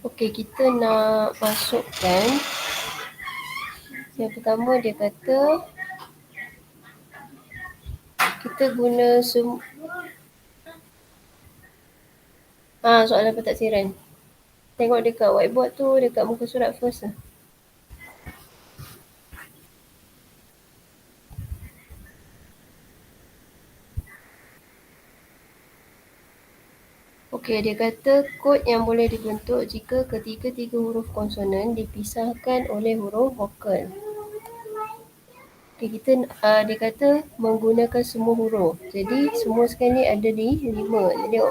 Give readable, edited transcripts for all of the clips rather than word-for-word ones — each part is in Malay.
Okey, kita nak masukkan. Yang pertama dia kata kita guna soalan pentaksiran. Tengok dekat whiteboard tu, dekat muka surat first. Okey, dia kata kod yang boleh dibentuk jika ketiga-tiga huruf konsonan dipisahkan oleh huruf vokal. Okey, dia kata menggunakan semua huruf. Jadi semua sekali ni ada di 5. Jadi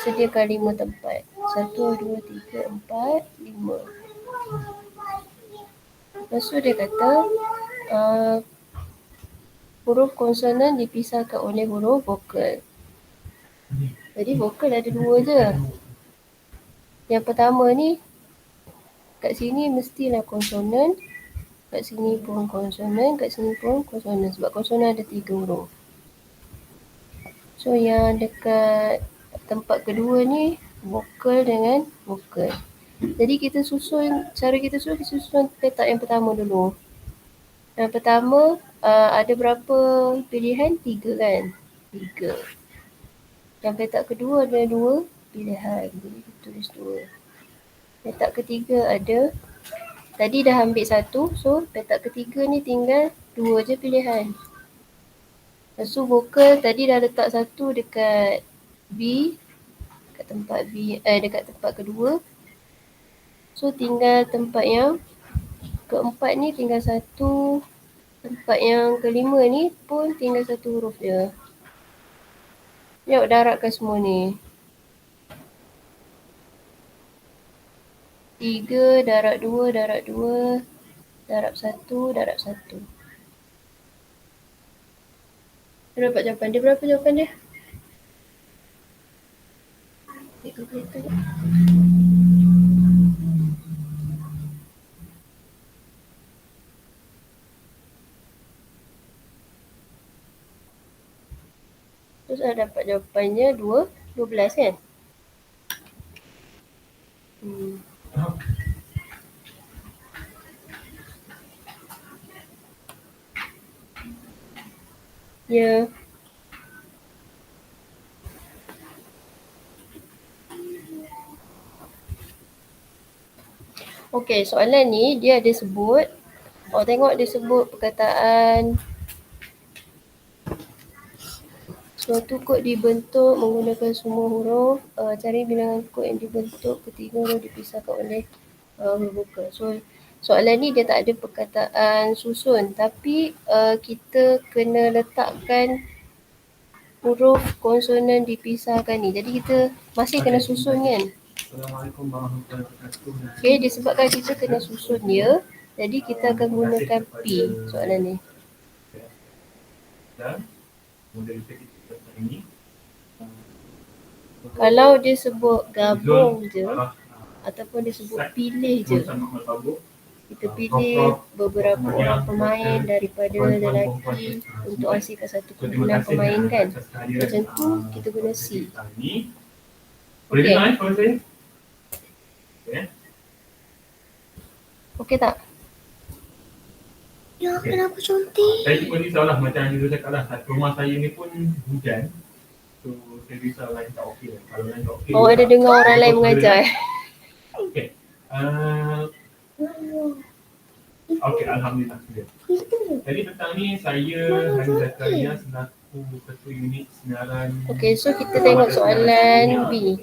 sediakan 5 tempat. 1, 2, 3, 4, 5. Lepas tu dia kata huruf konsonan dipisahkan oleh huruf vokal. Jadi vokal ada 2 je. Yang pertama ni kat sini mestilah konsonan, kat sini pun konsonan, kat sini pun konsonan sebab konsonan ada 3 huruf. So yang dekat tempat kedua ni vokal dengan vokal. Jadi kita susun petak yang pertama dulu. Yang pertama ada berapa pilihan? 3 kan? 3. Yang petak kedua ada 2 pilihan. Jadi kita tulis 2. Petak ketiga ada, tadi dah ambil 1, so petak ketiga ni tinggal 2 je pilihan. Lepas tu vokal tadi dah letak 1 dekat B, dekat tempat kedua. So tinggal tempat yang keempat ni tinggal 1. Tempat yang kelima ni pun tinggal 1 huruf je. Tengok darabkan semua ni. 3 darab 2 darab 2 darab 1 darab 1. Dia dapat jawapan dia. Berapa jawapan dia? Terus saya dapat jawapannya 12 kan? Ya. Okey, soalan ni dia ada sebut. Tengok dia sebut perkataan suatu kod dibentuk menggunakan semua huruf. Cari bilangan kod yang dibentuk ketiga huruf dipisahkan oleh huruf vokal. So soalan ni dia tak ada perkataan susun, tapi kita kena letakkan huruf konsonan dipisahkan ni. Jadi kita masih kena susun kan? Assalamualaikum warahmatullahi wabarakatuh. Okey, disebabkan kita kena susun dia, jadi kita akan gunakan P soalan ni. Kalau dia sebut gabung je ataupun dia sebut pilih je, kita pilih beberapa orang pemain daripada lelaki untuk hasilkan satu kumpulan pemain kan. Macam tu kita guna C. Okey. Okey tak? Ya, kenapa cantik? Saya pun risaulah macam yang dia cakap lah. Rumah saya ni pun hujan. So saya risau lain tak okey lah. Kalau lain tak okey. Awak ada dengar orang lain mengajar? Okey. Okey, Alhamdulillah. Jadi petang ni saya Hani Zakaria selaku ketua unit sinaran. Okey, so kita tengok soalan B.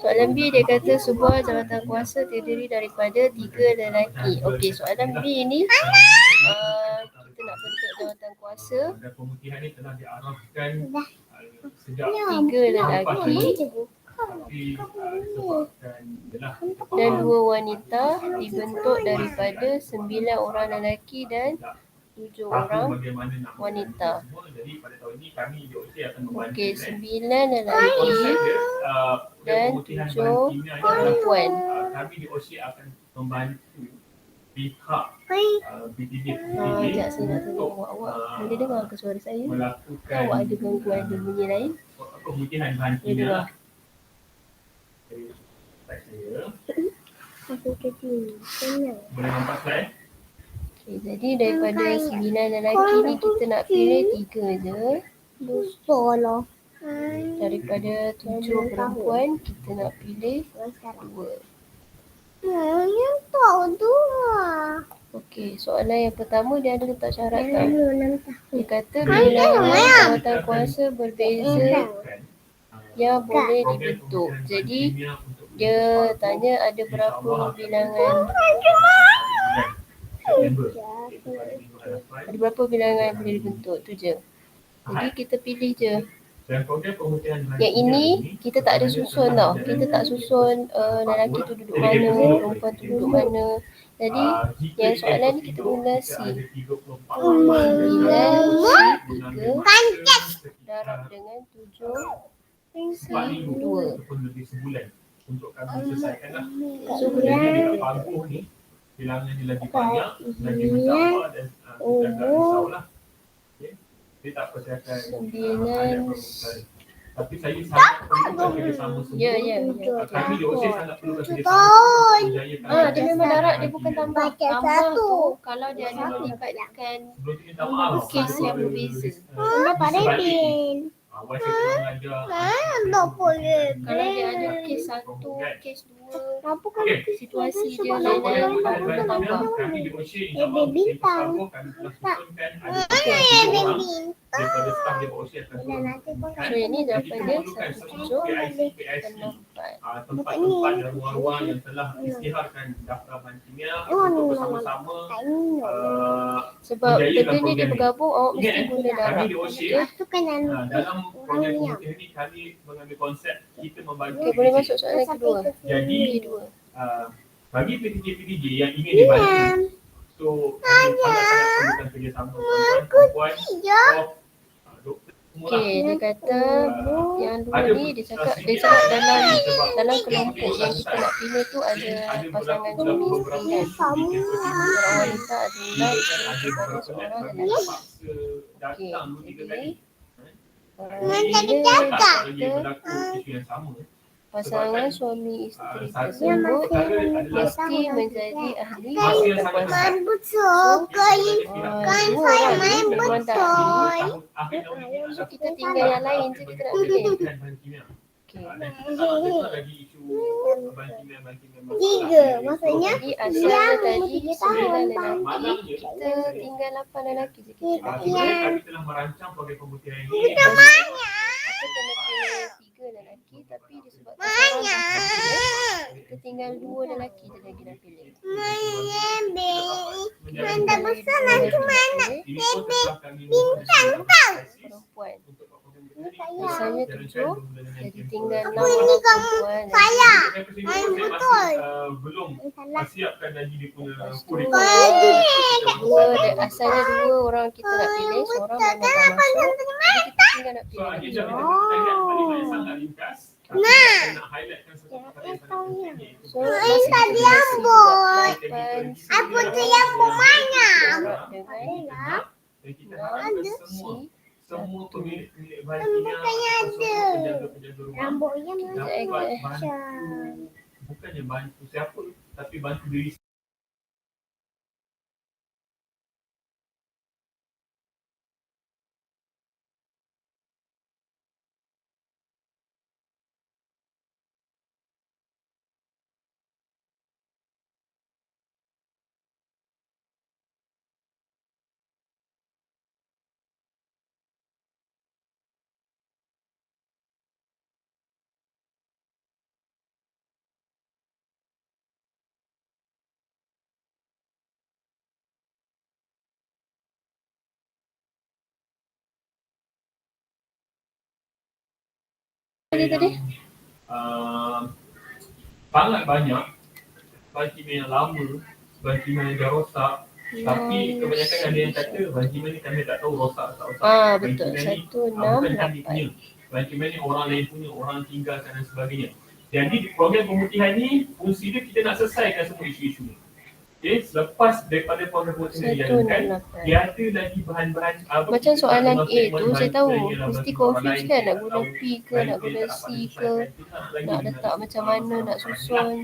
Soalan B dia kata sebuah jawatan kuasa terdiri daripada 3 lelaki. Okey, soalan B ni kita nak bentuk jawatan kuasa. Pemutihan ni telah diarahkan sejak 3 lelaki dan 2 wanita dibentuk daripada 9 orang lelaki dan 7 orang wanita. Okey, 9 lelaki dan 7 perempuan. Kami di OSY akan membantu pihak BTD Sekejap saya nak tanya awak boleh dengar ke suara saya? melakukan Awak ada gangguan bunyi lain? pemutihan bahan kimia Slide saya. Aku kecil. Senang. Boleh nampak slide? Okay, jadi daripada 9 lelaki ni kita nak pilih 3 je. Besar lah. Daripada 7 perempuan kita nak pilih 2. Yang tahu tu. Okey, soalan yang pertama dia ada letak syarat tau. Dia kata Boleh bilangan nampak. jawatan kuasa berbeza yang boleh dibentuk. Jadi dia tanya ada berapa bilangan, ada berapa bilangan yang boleh dibentuk, tu je. Jadi kita pilih je. Dan program pemutihan Yang ini kita tak ada susun tau. Kita tak susun lelaki tu duduk mana, perempuan tu duduk mana. Jadi yang soalan ni kita guna C. 9 C 3 darab dengan 7 C 2. ataupun lebih sebulan untuk kami selesaikan lah. So Jadi boleh dekat panggung ni bilangan dia lagi banyak, lagi bertambah dan kita agak risaulah. Okay. Dia tak perlu akan 9. tapi saya sangat perlukan kerjasama semua. Ya. Kami di OSIS sangat perlukan kerjasama untuk menjayakan. Dia memang darab, dia bukan tambah. Tambah tu kalau dia ada melibatkan Sebelum tu kita maaf. kes yang berbeza. Rin. Awal saya tengah mengajar. Tak boleh. Kalau dia ada kes 1, kes 2, Apa kan situasi dia So, lain-lain, pada baru kita tambah. kami di OSIS insyaAllah bintang. kami telah susunkan ada 3 orang daripada staf di OSIS akan turun. So yang ni jawapan dia 1, 7, PIC, 6, 4. tempat-tempat dan ruang-ruang yang telah isytiharkan daftar bahan kimia untuk bersama-sama Sebab menjayakan benda ni dia program ni. bergabung, awak mesti Ingat, guna darab. kami di OSIS Itu kan dalam program pemutihan ni kami mengambil konsep kita membantu Okey, boleh masuk soalan kedua. Jadi Kedua. bagi PTJ-PTJ yang ingin dibantu, so kami sangat-sangat perlukan kerjasama perempuan, doktor semua lah. Okey, dia kata yang dua Ada ni dia cakap sedikit dalam kelompok yang kita nak pilih tu ada pasangan suami isteri kan. Seorang wanita adalah kepada seorang lelaki. Okey, jadi bila kita pasangan suami isteri tersebut mesti menjadi ahli berkuasa. Dua orang ni memang tak ahli. So kita tinggal yang lain je kita nak pilih. Okey. Tiga, maksudnya Jadi asalnya tadi 9 lelaki, kita tinggal 8 lelaki je kita nak pilih. Kami telah merancang program pemutihan ini. Kita kena pilih 3 lelaki tapi disebabkan seorang dah pilih, kita tinggal 2 lelaki je lagi nak pilih. Anda besar nanti mana? Bintang tau. Perempuan. Misalnya Misalnya 7, jadi tinggal 6 Ini orang kamu perempuan. saya. betul. Belum siapkan lagi dia punya kurikulum. Asalnya 2 orang kita nak pilih, seorang memang tak masuk. Jadi kita tinggal nak So pilih lagi. kita lihat kalimat yang sangat ringkas. Nak highlightkan satu perkara yang sangat penting iaitu So masih tadi kita amboi. Apa tu yang mana? dengan dan kita harapkan semua pemilik bahan kimia Bukannya atau ada. semua penjaga-penjaga rumah Rambutnya dapat bantu, macam. bukannya bantu siapa tapi bantu diri tadi. sangat banyak bahan kimia yang lama, bahan kimia yang dah rosak. Tapi kebanyakan ada yang kata bahan kimia ni kami tak tahu rosak tak rosak. Bahan Betul. kimia ni, 1, 6, bukan kami punya. 8. Bahan kimia ni orang lain punya, orang tinggalkan dan sebagainya. Jadi di program pemutihan ni fungsi dia kita nak selesaikan semua isu-isu ni. Okay, selepas daripada proses voting dijalankan, 168. tiada lagi bahan-bahan Macam soalan memang A statement tu bahan saya tahu kita ialah mesti bagi orang confuse lain kan, dia nak tak guna tahu, P ke, bahan nak kita guna tak C dapat ke, disesuaikan, kita lagi nak dengan letak sistem macam mana nak masalah-masalah ni susun. lah.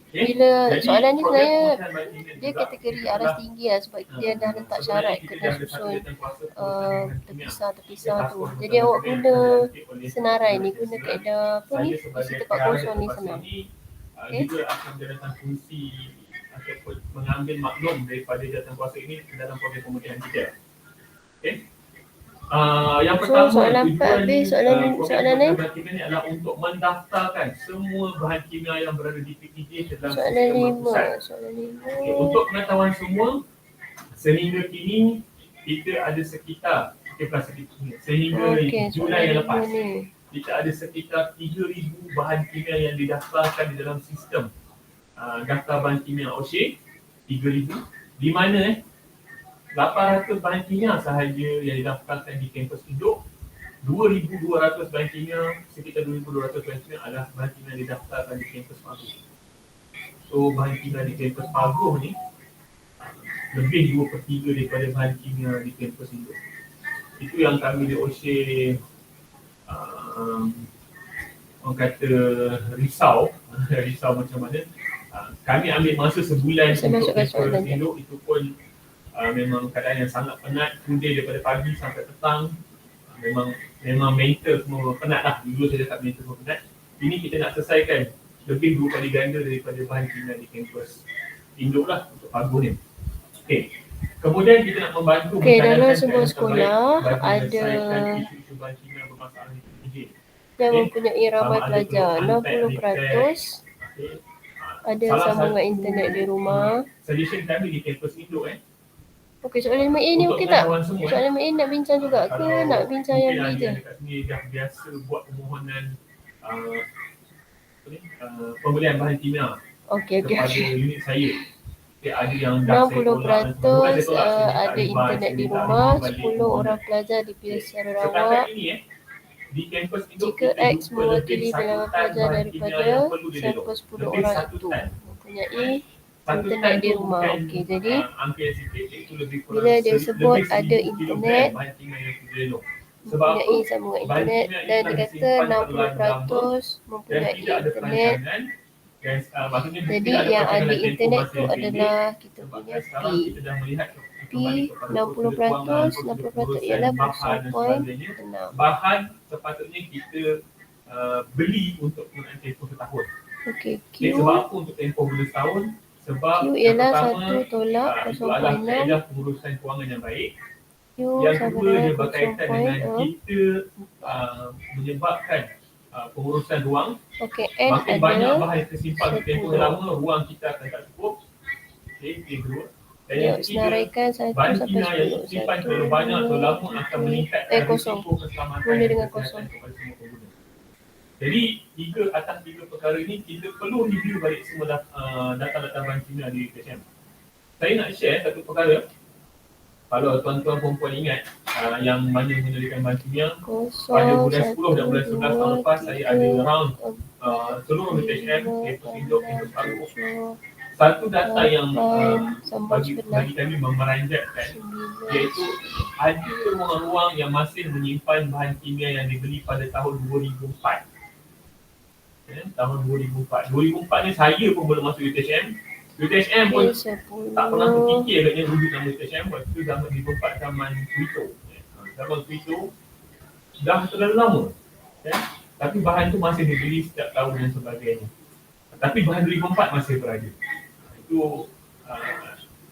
Okay? Bila Jadi, soalan ni proses sebenarnya pengurusan bahan kimia dia juga, kategori kita aras telah, tinggi lah sebab dia dah letak sebenarnya syarat kita kena dah ada satu susun jawatankuasa pengurusan bahan kimia. terpisah Task tu. Force Jadi Bersama awak Kedai yang guna telah dilantik oleh senarai ni, Presiden guna Sera. kaedah apa ni, Saya sebagai isi tempat PR kosong ni kuasa senang. ini Okay. juga akan menjalankan fungsi ataupun mengambil maklum daripada jawatankuasa ini ke dalam proses pemutihan kita. Okay. Yang So, pertama, soalan 4 tujuan habis, soalan lain. bahan kimia ini adalah untuk mendaftarkan semua bahan kimia yang berada di PTJ ke dalam Soalan sistem 5. berpusat. Soalan 5. Okay, untuk pengetahuan semua, sehingga kini kita ada sekitar, sehingga Julai yang lepas, kita ada sekitar 3,000 bahan kimia yang didaftarkan di dalam sistem daftar bahan kimia OSHA. 3,000, di mana 800 bahan kimia sahaja yang didaftarkan di kampus induk. 2,200 bahan kimia, sekitar 2,200 bahan kimia adalah bahan kimia yang didaftarkan di kampus Paguh. So bahan kimia di kampus Paguh ni lebih 2/3 daripada bahan kimia di kampus induk. Itu yang kami di OSHA orang kata risau macam mana. Kami ambil masa sebulan untuk kampus induk, itu pun memang keadaan yang sangat penat, full day daripada pagi sampai petang. Memang mental semua penat lah. Dulu saya cakap mental semua penat. Ini kita nak selesaikan lebih 2 kali ganda daripada bahan kimia di kampus induk lah untuk Paguh ni. Okay. Kemudian kita nak membantu dalam sebuah sekolah ada bahan kimia bermasalah di PTJ. yang mempunyai ramai pelajar, 60% ada sambungan internet di rumah. Suggestion kami di kampus induk Okey, soalan 5A ni okey tak? Soalan 5A nak bincang juga ke nak bincang yang B je? Dekat sini dah biasa buat permohonan pembelian bahan kimia kepada unit saya. Okay, ada yang 60% ada internet di rumah, 10 orang pelajar dipilih secara rawak. Di kampus induk Jika X mewakili bilangan pelajar daripada sampel 10 orang itu mempunyai internet di rumah. Okey, jadi bila dia sebut ada internet, mempunyai sambungan internet, dan dia kata 60% mempunyai internet. Jadi yang ada internet tu adalah kita punya P 60% ialah 0.6. Bahan sepatutnya kita beli untuk penggunaan tempoh setahun. Okey, Q Sebab apa untuk tempoh setahun? Sebab Q ialah pertama, 1 tolak itu adalah 0.6. kaedah pengurusan kewangan yang baik. Q Yang sama kedua, dia dengan berkaitan dengan 0.6. kita menyebabkan pengurusan ruang. Okey, N Makin banyak adalah bahan yang tersimpan di tempoh yang lama, ruang kita akan tak cukup. Okay, yang kedua. Dan yang ketiga, senaraikan 1 bahan sampai kimia yang 10. disimpan terlalu banyak atau lama akan meningkatkan kosong. risiko keselamatan Mula dan dengan kesihatan kosong. kepada semua pengguna. Jadi atas tiga perkara ini kita perlu review balik semua data-data bahan kimia di UTM. Saya nak share satu perkara. Kalau tuan-tuan perempuan ingat yang mana menjadikan bahan kimia pada bulan 10 dan bulan 11 tahun lepas, saya ada round seluruh UTM, kampus induk, kampus Paguh. Satu data yang bagi kami memeranjatkan, iaitu ada ruang-ruang yang masih menyimpan bahan kimia yang dibeli pada tahun 2004. Tahun 2004. 2004 ni saya pun belum masuk UTM. UTM pun tak pernah terfikir agaknya wujud nama UTM. Waktu itu zaman 2004, zaman Twitter. Zaman Twitter dah terlalu lama. Tapi bahan tu masih dibeli setiap tahun dan sebagainya. Tapi bahan 2004 masih berada. Itu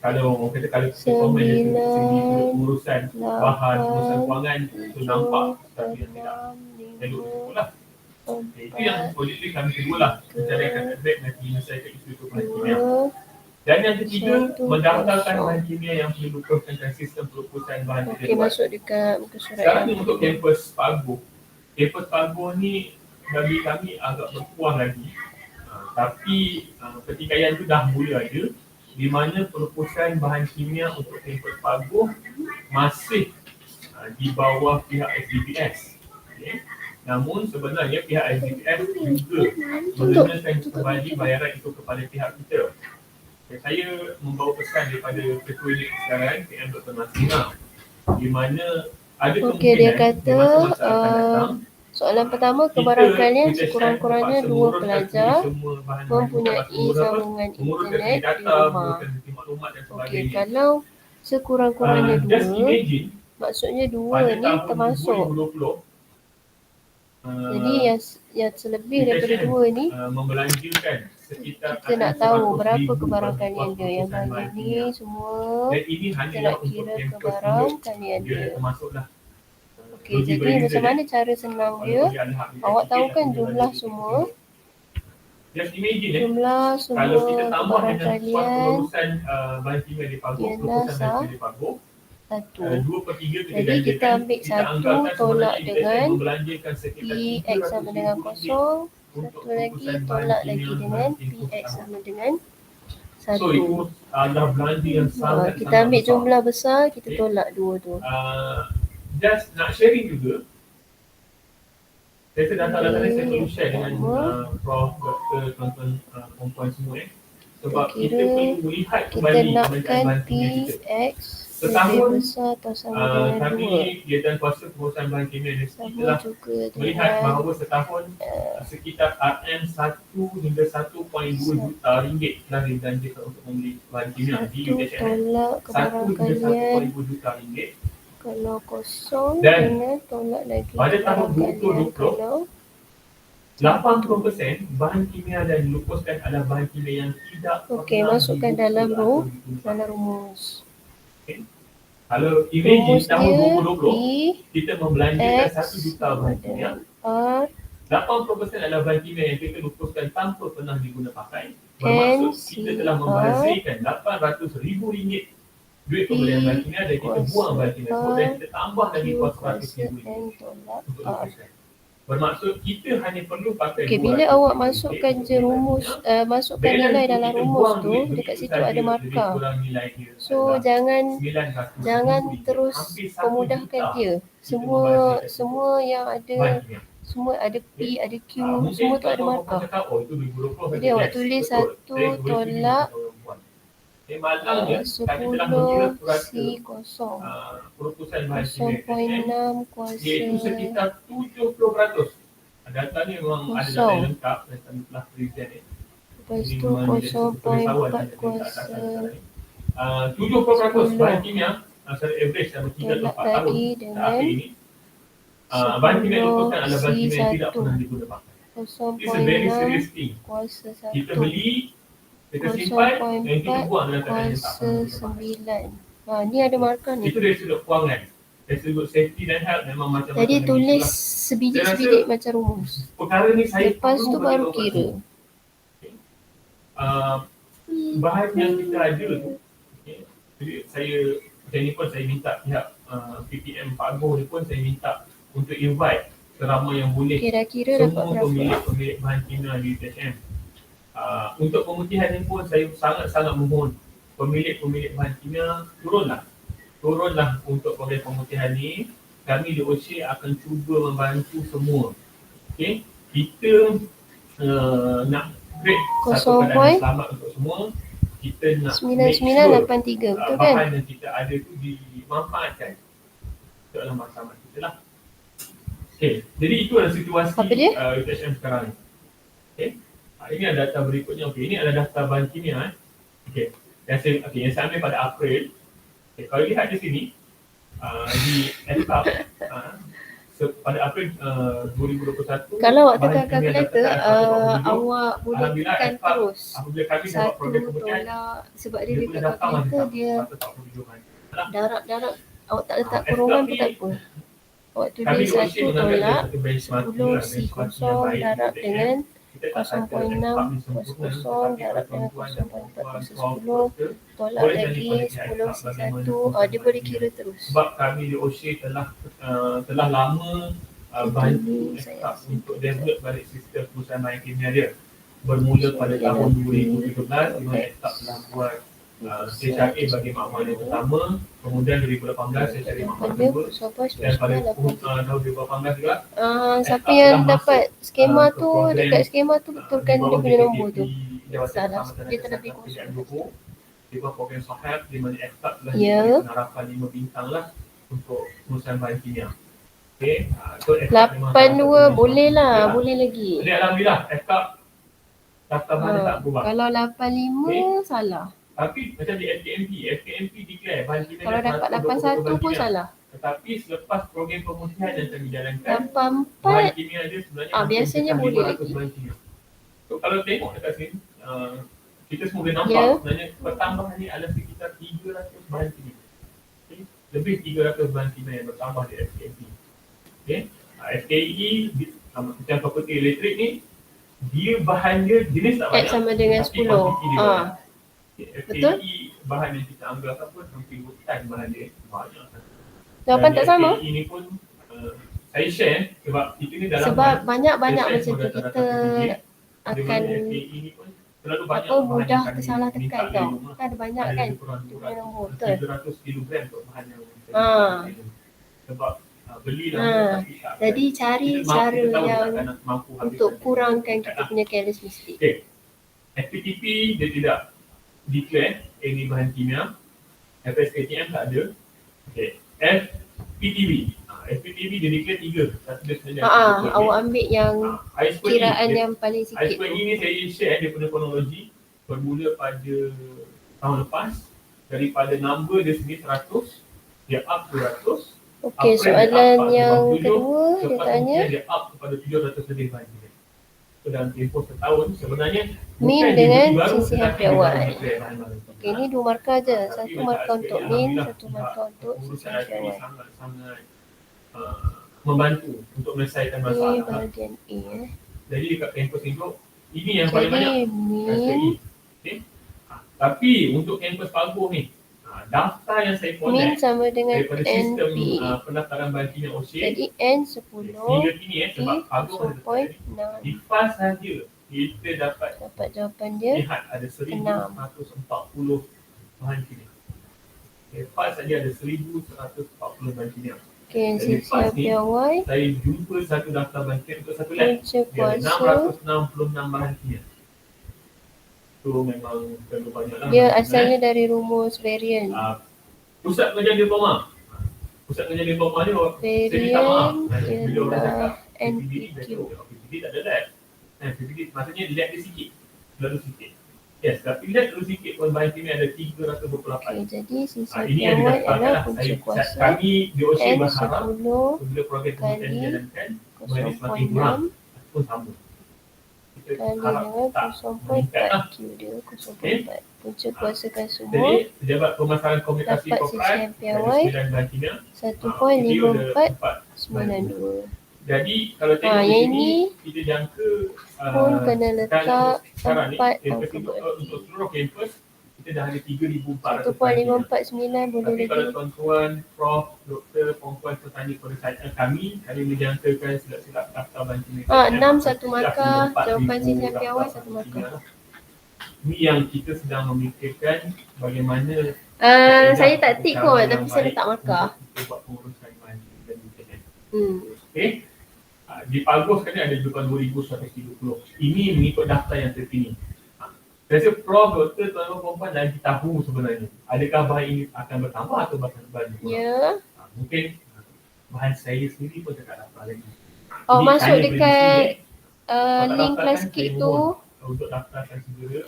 kalau kita komen dari segi urusan bahan, urusan kewangan, itu nampak tapi yang tidak elok betul lah. Itu yang projek kami kedua lah, mencarikan feedback dan menyelesaikan isu bahan kimia. Dan yang ketiga, mendaftarkan bahan kimia yang perlu perkenkan sistem perupusan bahan kimia. Okey, masuk dekat muka surat. Sekarang ni untuk kampus Paguh. Kampus Paguh ni bagi kami agak berpuas lagi. Tapi pertikaian tu dah mula ada, di mana perupusan bahan kimia untuk kampus Paguh masih di bawah pihak SDPS. Okay. Namun sebenarnya pihak SDPS juga mengenakan kembali bayaran itu kepada pihak kita. Saya membawa pesan daripada Ketua Unit sekarang, PM Dr. Nasina, di mana ada Okey, dia kemungkinan kata, di masa-masa akan datang, soalan pertama, kita kebarangkalian UiTM sekurang-kurangnya terpaksa 2 menguruskan pelajar semua bahan-bahan mempunyai terpaksa mengurus apa? sambungan Menguruskan internet di data, rumah. menguruskan maklumat dan Okey, sebagainya. kalau sekurang-kurangnya Just 2, imagine maksudnya 2 pada ni tahun termasuk. 2020, Jadi yang selebih daripada UiTM 2 ni, membelanjakan sekitar kita nak tahu berapa 100,000 kebarangkalian bagi dia. Yang perusahaan bagi bahan ni kimia. semua Dan ini kita hanyalah nak untuk kira campus dulu. kebarangkalian Dia dia. termasuklah Okey, jadi macam mana cara senang dia? Awak tahu kan jumlah semua, Just imagine jumlah kalau kita semua tambah dengan kebarangkalian pengurusan bahan kimia di Pagoh, ialah pengurusan bahan kimia di Pagoh, 1. 2/3 kita Jadi kita gandakan, ambil kita 1 anggarkan tolak sebenarnya dengan UiTM membelanjakan sekitar PX sama dengan RM300,000 kosong, untuk satu lagi pengurusan bahan tolak kimia, lagi dengan bahan input PX utama. sama dengan So 1. itu adalah belanja yang sangat Kita ambil besar. jumlah besar, kita Okey. tolak 2 tu. Just nak sharing juga, saya rasa data-data ni saya perlu share dengan Prof, Dr, tuan-tuan, perempuan semua sebab kita Kira perlu lihat kita kembali pemerintahan nakkan bahan kimia kita. PX lebih Setahun, besar atau sama dengan kami 2. di Jabatan Kuasa Pengurusan Bahan Kimia Universiti Sama telah juga melihat dengan bahawa setahun sekitar RM1 hingga 1.2 juta ringgit telah dibelanjakan untuk membeli bahan kimia di 1 UiTM. tolak 1 hingga kebarangkalian. 1.2 juta ringgit. Kalau kosong Dan dengan tolak lagi pada tahun kebarangkalian. 2020, Kalau 80% bahan kimia dan dilupuskan adalah bahan kimia yang tidak okey, pernah masukkan dibukul dalam atau row, digunakan. dalam rumus. Kalau imagine Rumus tahun dia 2020 kita membelanjakan X 1 juta sama bahan kimia, dengan R 80% adalah bahan kimia yang kita lupuskan tanpa pernah diguna pakai. N Bermaksud kita C telah R membazirkan RM800,000 duit pembelian bahan kimia dan kita buang bahan kimia tersebut dan kita tambah lagi Q kos kuasa RM100,000 N tolak untuk R. lupuskan. Bermaksud kita hanya perlu pakai Okey, bila RM200,000 awak masukkan je rumus, masukkan dengan nilai itu dalam kita rumus buang tu, duit dekat begitu situ saja, ada lebih markah. kurang nilai dia So adalah jangan RM900,000. terus Hampir 1 pemudahkan juta dia. kita membazirkan Semua yang bahan ada, kimia. semua ada P, ada Q, Mungkin semua tu ada kalau markah. cakap, oh itu 2020 Jadi awak tulis betul. 1 Saya boleh tolak setuju dengan tuan-tuan. Malangnya kami telah mengira 10 purata C kosong perutusan bahan kimia 0.6 kuasa iaitu sekitar 70%. Data ni memang ada data yang lengkap dan kami telah present ni. lepas Ini tu memang menjadi satu kerisauan 0.4 yang kita letak kuasa sekarang ni. 70% bahan kimia secara average dalam 3 atau 4 tolak tahun lagi dengan terakhir ini bahan kimia diperlukan adalah bahan kimia yang tidak C1 pernah diguna pakai. It's a very serious 0.6 thing. kuasa Kita 1 beli, kita simpan dan kita 0.4 buang dalam keadaan yang tak kuasa pernah diguna pakai. 9. Ni ada markah ni. Itu dari sudut kewangan. Dari sudut safety dan health memang macam-macam. Jadi yang tulis itulah. sebiji-sebiji macam rumus. Perkara ni saya Lepas perlu tu baru beritahu kira. bahan yang kita ada tu, okay. Jadi saya macam ni pun saya minta pihak PPM Pagoh ni pun saya minta untuk invite seramai yang boleh Kira-kira dapat semua berapa? pemilik bahan kimia di UiTM. Untuk pemutihan ni pun saya sangat-sangat mohon pemilik bahan kimia turunlah untuk program pemutihan ni. Kami di OC akan cuba membantu semua. Okey, kita nak create satu keadaan selamat untuk semua. Kita nak 9983 betul kan? bahan yang kita ada tu dimanfaatkan untuk dalam masyarakat kita lah. Okey, jadi itu adalah situasi UiTM sekarang ni. Okey, ini adalah data berikutnya. Okey, ini adalah daftar bahan kimia. Okey, yang saya ambil pada April. Okay, kalau lihat di sini di ETAP pada April 2021. Kalau awak tekan kalkulator, awak boleh tekan terus. Apabila kami dapat Satu program pemutihan, tolak, sebab dia dia dekat daftar kalkulator dia darab-darab, awak tak letak kurungan pun tak apa. Awak tulis 1 tolak 10 C kosong darab dengan 0.6 kuasa kosong darab dengan 0.4 kuasa 10 tolak lagi 10 C1. Dia boleh kira terus. Sebab kami di OC telah lama bantu ETAP untuk develop balik sistem perusahaan bahan kimia dia. Bermula pada tahun 2017 di mana ETAP telah buat CSRA bagi maklumat yang pertama, kemudian 2018 CSRA maklumat kedua, dan pada tahun 2018 juga siapa yang dapat skema tu, dekat skema tu betulkan dia punya nombor tu. Salah, dia telah dikosong. sebuah program sahab di mana FTAP telah Ya. diberi penerapan 5 bintang lah untuk pengurusan bahan kimia. Okay, so FTAP memang salah 82 satu yang boleh kita lah, boleh lagi. Jadi alhamdulillah FTAP daftar bahan dia tak berubah. Kalau 85 salah. Tapi macam di FKMP declare bahan kimia Kalau dia dapat 120% 81 pun kimia. salah. Tetapi selepas program pemutihan yang kami jalankan, 84 bahan kimia dia sebenarnya biasanya hampir boleh 500 lagi. bahan kimia. So kalau tengok dekat sini, kita semua boleh nampak Ya. sebenarnya pertambahan ni adalah sekitar 300 bahan kimia. Okay? Lebih 300 bahan kimia yang bertambah di FKMP. Okay? FKE, macam property elektrik ni, dia bahan dia jenis tak X banyak. sama dengan tapi 10. kuantiti dia banyak. Betul? FKE bahan yang kita ambil ataupun hampir 2 tan bahan dia banyak. Jawapan Dan tak sama? FKE ni pun saya share sebab kita ni dalam Sebab banyak saya macam semua tu data-data kita PPG, akan di mana FKE ni pun terlalu banyak apa bahan mudah yang kami tersalah minta tekan dari tau. rumah. Kan ada banyak Ada kan. lebih kurang Dia punya nombor, betul. 300 kilogram untuk bahan yang saya Ha. minta. Sebab beli Ha. lah tapi tak Jadi cari kita cara kita tahu yang tak akan mampu untuk habiskan. kurangkan kita punya careless mistake. Okay. FPTP dia tidak declare any bahan kimia. FSKTM tak ada. Okay. FPTB. FPTB dia declare 3. Satu dia sebenarnya. Awak ambil yang kiraan yang paling sikit I2E tu. ni saya share dia punya kronologi bermula pada tahun lepas. Daripada number dia sendiri 100, dia up 200. Okey, April soalan dia up yang 87, kedua dia selepas tanya kemudian dia up kepada 700 lebih bahan kimia. So dalam tempoh setahun sebenarnya min bukan dengan dia baru, sisi tetapi happy dia baru awal. declare bahan-bahan kimia. Okey, ni 2 markah je. Tapi Satu macam markah saya, untuk min, alhamdulillah, satu markah untuk sisi pengurusan happy FPI awal. sangat-sangat membantu untuk menyelesaikan Ni masalah. bahagian A. Jadi dekat kampus Induk, ini yang paling banyak Jadi min FPI. Okay? Tapi untuk kampus Paguh ni, daftar yang saya min connect sama dengan daripada sistem NP. pendaftaran bahan kimia OSIE Jadi N 10 hingga kini sebab Paguh ada dekat ni. 0.6. Di PAS saja kita dapat Dapat jawapan dia. lihat ada 1140 bahan kimia. Okay, PAS saja ada 1140 bahan kimia. Okey, yang Jadi sisi PAS ni, happy awal. saya jumpa satu daftar bahan kimia untuk satu lab. Punca Dia ada kuasa. 666 bahan kimia. So memang terlalu banyak lah. Dia asalnya dari rumus variant. Pusat Pengajian Diploma. Pusat Pengajian Diploma ni saya minta maaf. Variant Bila orang cakap ialah PPD ni NPQ. betul. PPD tak ada lab. PPD maksudnya lab dia sikit. Terlalu sikit. Yes, tapi lab terlalu sikit pun bahan kimia ada 328. Okey, jadi sisi Ini happy yang awal didaftarkan ialah lah. punca kuasa. Kami di OSIE N berharap 10 bila program pemutihan kali dijalankan, bahan semakin kurang 0.6 pun sama. Kita kali harap dengan tak meningkat 0.4 lah. Q dia 0.4. Punca kuasakan semua Jadi, Pejabat Pemasaran Komunikasi dapat Korporat sisi happy ada awal 9 bahan kimia. 1.5492. Jadi kalau tengok di yang sini ini kita jangka pun kena letak sekarang ni 4 kampus angka untuk berarti. seluruh kampus kita dah ada 3,400 1.549 boleh Tapi kalau lagi. tuan-tuan, prof, doktor, perempuan bertanya kepada saya, kami menjangkakan silap-silap daftar bahan kimia. 6 satu markah, jawapan sisi happy awal 1 markah. Ini yang kita sedang memikirkan bagaimana Saya tak tik kot tapi saya letak markah. kita buat pengurusan bahan kimia dan internet. Hmm. Di Paguh sekarang ada 2230. Ini mengikut daftar yang terkini. Saya rasa prof, doktor, tuan-tuan perempuan lagi tahu sebenarnya adakah bahan ini akan bertambah atau bahan berkurang. Ya. Mungkin bahan saya sendiri pun tak daftar lagi. Oh, Jadi, masuk hanya dekat Kalau tak link daftarkan, kelas saya kit mohon tu. untuk daftarkan segera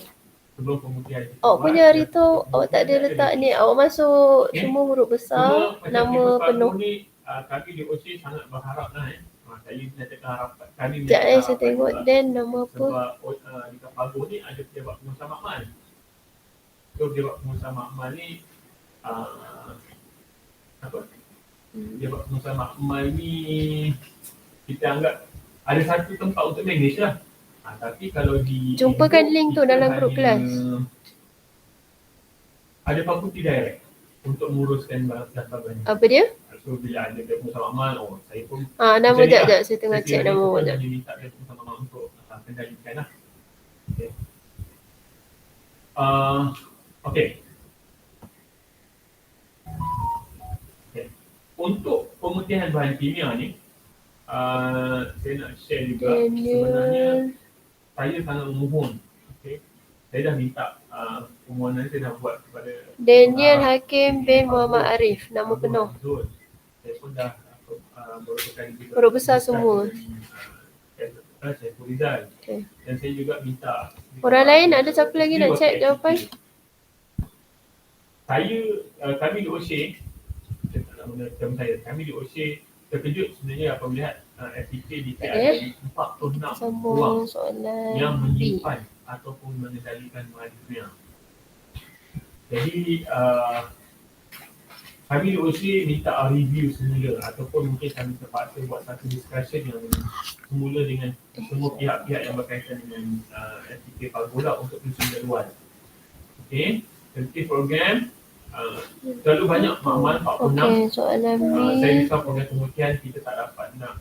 sebelum pemutihan. Awak punya hari tu awak tak ada letak ni. Awak masuk Okay. semua huruf besar, nama penuh. Ni, kami di OC sangat berharap lah saya menyatakan harapan kami Sekejap saya tengok Dan nama apa. sebab di Paguh ni ada pejabat pengusaha makmal. So pejabat pengusaha makmal ni pejabat pengusaha makmal ni kita anggap ada satu tempat untuk manage lah. Tapi kalau di Jumpakan link tu kita dalam grup hanya kelas. Ada fakulti direct untuk menguruskan daftar banyak. Apa dia? So bila ada pengusaha makmal, saya pun Nama macam ni jap lah. jap saya tengah check nama pun awak jap. hanya minta dia pengusaha makmal untuk kendalikan lah. Okay. Okay. Untuk pemutihan bahan kimia ni, saya nak share juga sebenarnya Daniel. saya sangat memohon. Okay. Saya dah minta permohonan saya dah buat kepada Daniel Hakim bin Muhammad Arif, nama penuh. Zul. Saya pun dah beberapa kali juga Huruf besar semua. Saya Rizal. Okay. Dan saya juga minta Orang lain ada siapa lagi nak check jawapan? Kami di OSHE, saya tak nak guna term saya, kami di OSHE terkejut sebenarnya apabila lihat FTK di KIA 46 Sambung ruang soalan yang B. menyimpan ataupun mengendalikan mahasiswa. Jadi kami di OSHE minta review semula ataupun mungkin kami terpaksa buat satu discussion yang semula dengan semua pihak-pihak yang berkaitan dengan FTK Pagoda untuk tujuan jadual. Okey, FTK program terlalu banyak manfaat Okey, soalan B. saya risau program kemudian kita tak dapat nak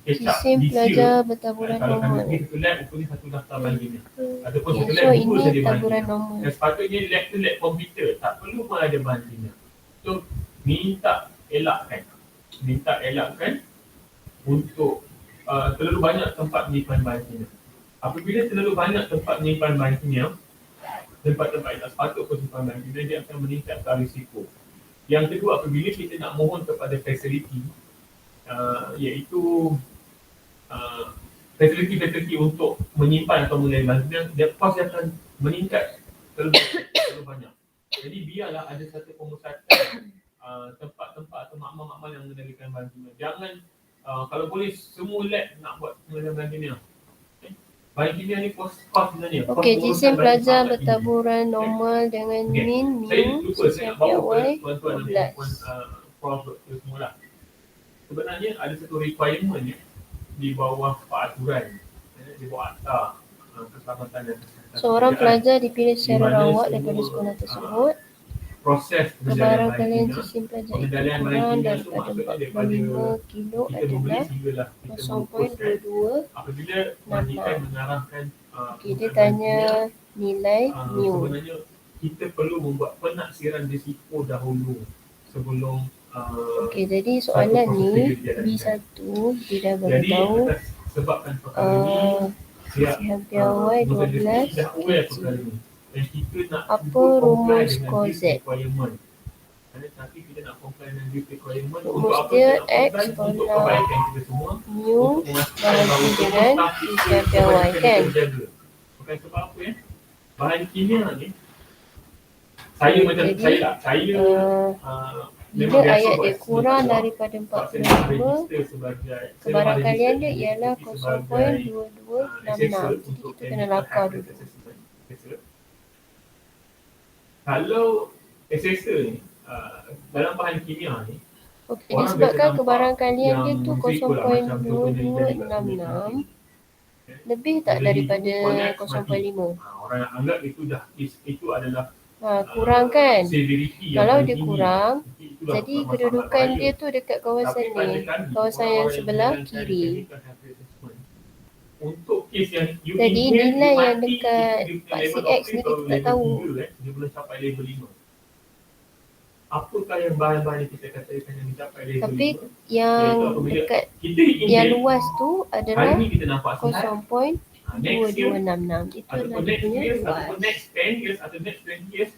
catch up Sistem this pelajar year. bertaburan Kalau kami normal. pergi satu lab, rupanya satu daftar bahagiannya. Ataupun Okay, satu so lab, dua ini saja taburan bahagiannya. normal. Dan sepatutnya lab tu lab komputer, tak perlu pun ada bahagiannya. So, minta elakkan untuk terlalu banyak tempat menyimpan bahagiannya. Apabila terlalu banyak tempat menyimpan bahagiannya, tempat-tempat yang tak sepatut pun simpan bahagiannya, dia akan meningkatkan risiko. Yang kedua, apabila kita nak mohon kepada fasiliti, iaitu fasiliti untuk menyimpan atau mengenai dia kos dia akan meningkat terlalu banyak. Jadi biarlah ada satu pemusatan tempat-tempat atau makmal-makmal yang mengendalikan bahan. Jangan kalau boleh semua lab nak buat pengendalian bahan kimia. Bahan kimia ni kos sebenarnya. Okey, sistem pelajar bertaburan normal dengan min mu sistem piawai 12. Prof semula. Sebenarnya ada satu requirement di bawah peraturan, di bawah akta keselamatan dan kesihatan. Seorang pelajar dipilih secara rawat daripada sekolah tersebut. Proses Kebarangkalian sistem pelajar itu kurang daripada 45 kilo adalah 0.22. apabila majikan mengarahkan Okey, dia tanya nilai mu. sebenarnya kita perlu membuat penaksiran risiko dahulu sebelum Okey, jadi soalan ni B1 dia dah beritahu sebabkan perkara ni kesihan piawai 12 dah aware perkara ni dan kita nak apa rumus cos Z? Tapi kita nak comply dengan this requirement Rumus untuk apa dia kita nak X comply untuk tolak kebaikan kita semua mu bahagi dengan kesihan piawai kan? Bukan sebab apa ya, bahan kimia ni saya macam jadi, saya bila ayat dia kurang daripada 45, kebarangkalian dia ialah 0.2266. Jadi kita kena lakar dulu. Kalau assessor ni dalam bahan kimia ni, Okey, disebabkan kebarangkalian dia tu 0.2266 lebih tak daripada 0.5. Orang anggap itu adalah Kurang kan? Kalau dia tinggi. kurang, Itulah jadi masalah kedudukan bahaya. dia tu dekat kawasan ni, kawasan yang sebelah kiri. Untuk kes yang Jadi nilai yang dekat Pak CX ni kita tak tahu. Dia boleh capai level 5. Apakah yang bahan-bahan yang kita katakan yang mencapai level 5? Tapi yang dekat yang luas tu adalah 0.2266. Itulah dia punya luas. Next 10 years atau next 20 years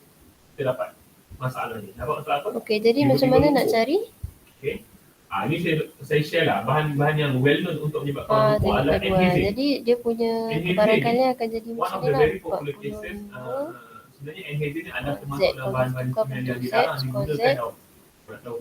kita dapat masalah ni. Dapat masalah apa? Okey, jadi macam mana nak cari? Okey. Ini saya share lah bahan-bahan yang well known untuk menyebabkan Tengok adalah kedua. NHZ. Jadi dia punya kebarangkalian akan jadi One macam of ni the lah. very popular cases, sebenarnya NHZ ni adalah termasuk dalam bahan-bahan kimia yang dilarang digunakan tau.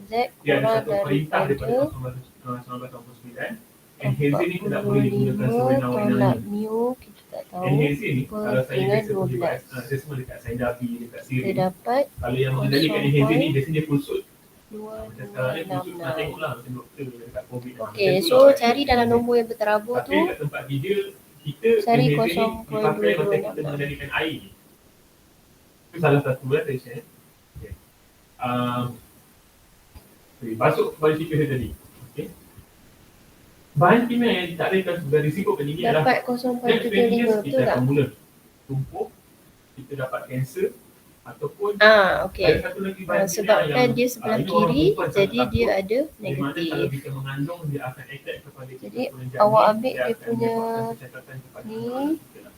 Z Dia ada kurang satu perintah daripada daripada 1989. NHZ ni tidak boleh digunakan 45 sewenang-wenang. tolak mu, kita tak tahu. NHZ ni kalau saya dengan biasa pergi 12. assessment dekat Saindabi, dekat Dia Siri. dapat Kalau yang mengendalikan NHZ ni biasanya dia pulsut. Macam sekarang ni pulsut nak 266. tengoklah macam doktor dekat COVID. Okey, so cari dalam nombor yang berterabur Tapi tu. kat tempat kita, kita Cari NHZ ni dipakai masa 0.2266. kita mengendalikan air. Itu salah satu saya share. Okay. Masuk kepada cerita saya tadi. Okay. Bahan kimia yang tak ada dan risiko tinggi adalah Dapat next 20 years 0.75, betul kita tak? akan mula tumpuk, kita dapat kanser ataupun Okey. ada satu lagi bahan kimia Sebabkan yang dia sebelah ini orang kiri, perempuan jadi sangat dia takut. ada Di mana kalau negatif. kita mengandung dia akan attack kepada kita Jadi, punya janin, awak ambil dia akan punya menyebabkan kecacatan kepada ni. anak kita lah.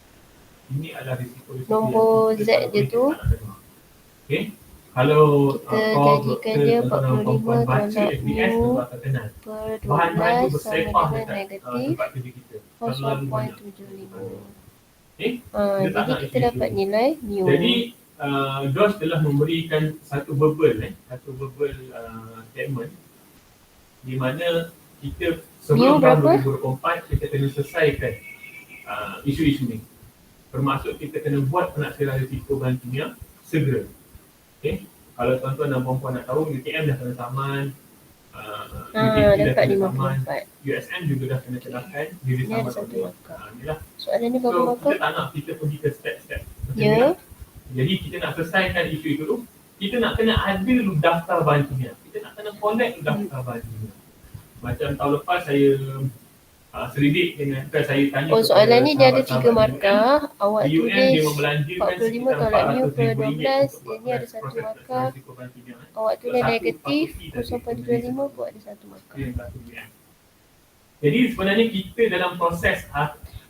ini adalah risiko-risiko Nombor yang kita Z tak dia boleh tu, kita tak nak dengar. Okey. Kalau kita jadikan dia 45 baca tolak FBS mu tentu akan kenal. per Bahan-bahan tu 12 sama bersepah dengan dekat negatif tempat kerja kita. Terlalu banyak. 0.75. Okey. Kita tak Jadi nak kita isu dapat itu. nilai mu. Jadi Josh telah memberikan satu verbal statement di mana kita sebelum tahun berapa? 2024 kita kena selesaikan isu-isu ni. Bermaksud kita kena buat penaksiran risiko bahan kimia segera. Okey. Kalau tuan-tuan dan puan-puan nak tahu, UTM dah kena taman, UTP dah Dapat kena taman, 54. USM juga dah kena celahkan, diri Ni ada sama satu juga. markah. Inilah. Soalan ni So, berapa kita markah? tak nak kita pergi ke step-step. Macam Ya. ni lah. Jadi kita nak selesaikan isu itu dulu. Kita nak kena ada dulu daftar bahan kimia. Kita nak kena collect dulu daftar bahan kimia. Macam tahun lepas saya selidik dengan saya tanya Soalan ni dia ada 3 sahabat-sahabat markah. Awak di UM dia tulis membelanjakan 45 sekitar tolak mu 400,000 per ringgit 12. untuk Dia buat ni ada satu proses markah. risiko bahan kimia. Awak tulis Satu negatif fakulti tadi, 0.25 pun ada satu markah. Dia yang berlaku di UM. Jadi sebenarnya kita dalam proses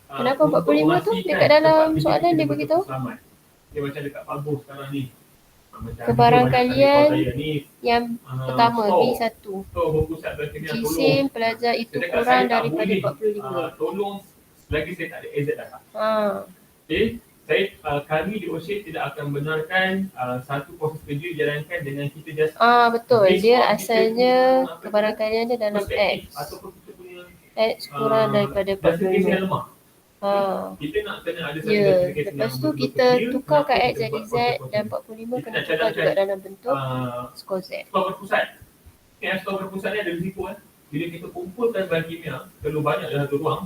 Kenapa untuk 45 tu? memastikan Dekat dalam tempat kerja soalan kita dia beritahu. selamat. Dia macam dekat Pak Bos sekarang ni. Macam Kebarangkalian saya ni, yang pertama so, B1. so berpusat pada kimia tolong. Jisim pelajar itu Sedangkan kurang saya tak daripada boleh, 45. tolong selagi saya tak ada AZ data. Okay. Saya kami di OSHA tidak akan benarkan satu proses kerja dijalankan dengan kita just Betul. based Dia on kita asalnya punya, kebarangkalian dia dalam perspektif X. ataupun kita punya X kurang daripada justification yang 45. lemah. Kita nak kena ada satu Ya. justification Lepas yang tu betul-betul kita clear, tukarkan kenapa X kita jadi buat Z proses-proses dan ni. 45 Kita kena nak tukar cadangkan, juga dalam bentuk skor Z. skor berpusat. Skor berpusat ni ada risiko kan. Bila kita kumpulkan bahan kimia terlalu banyak dalam satu ruang,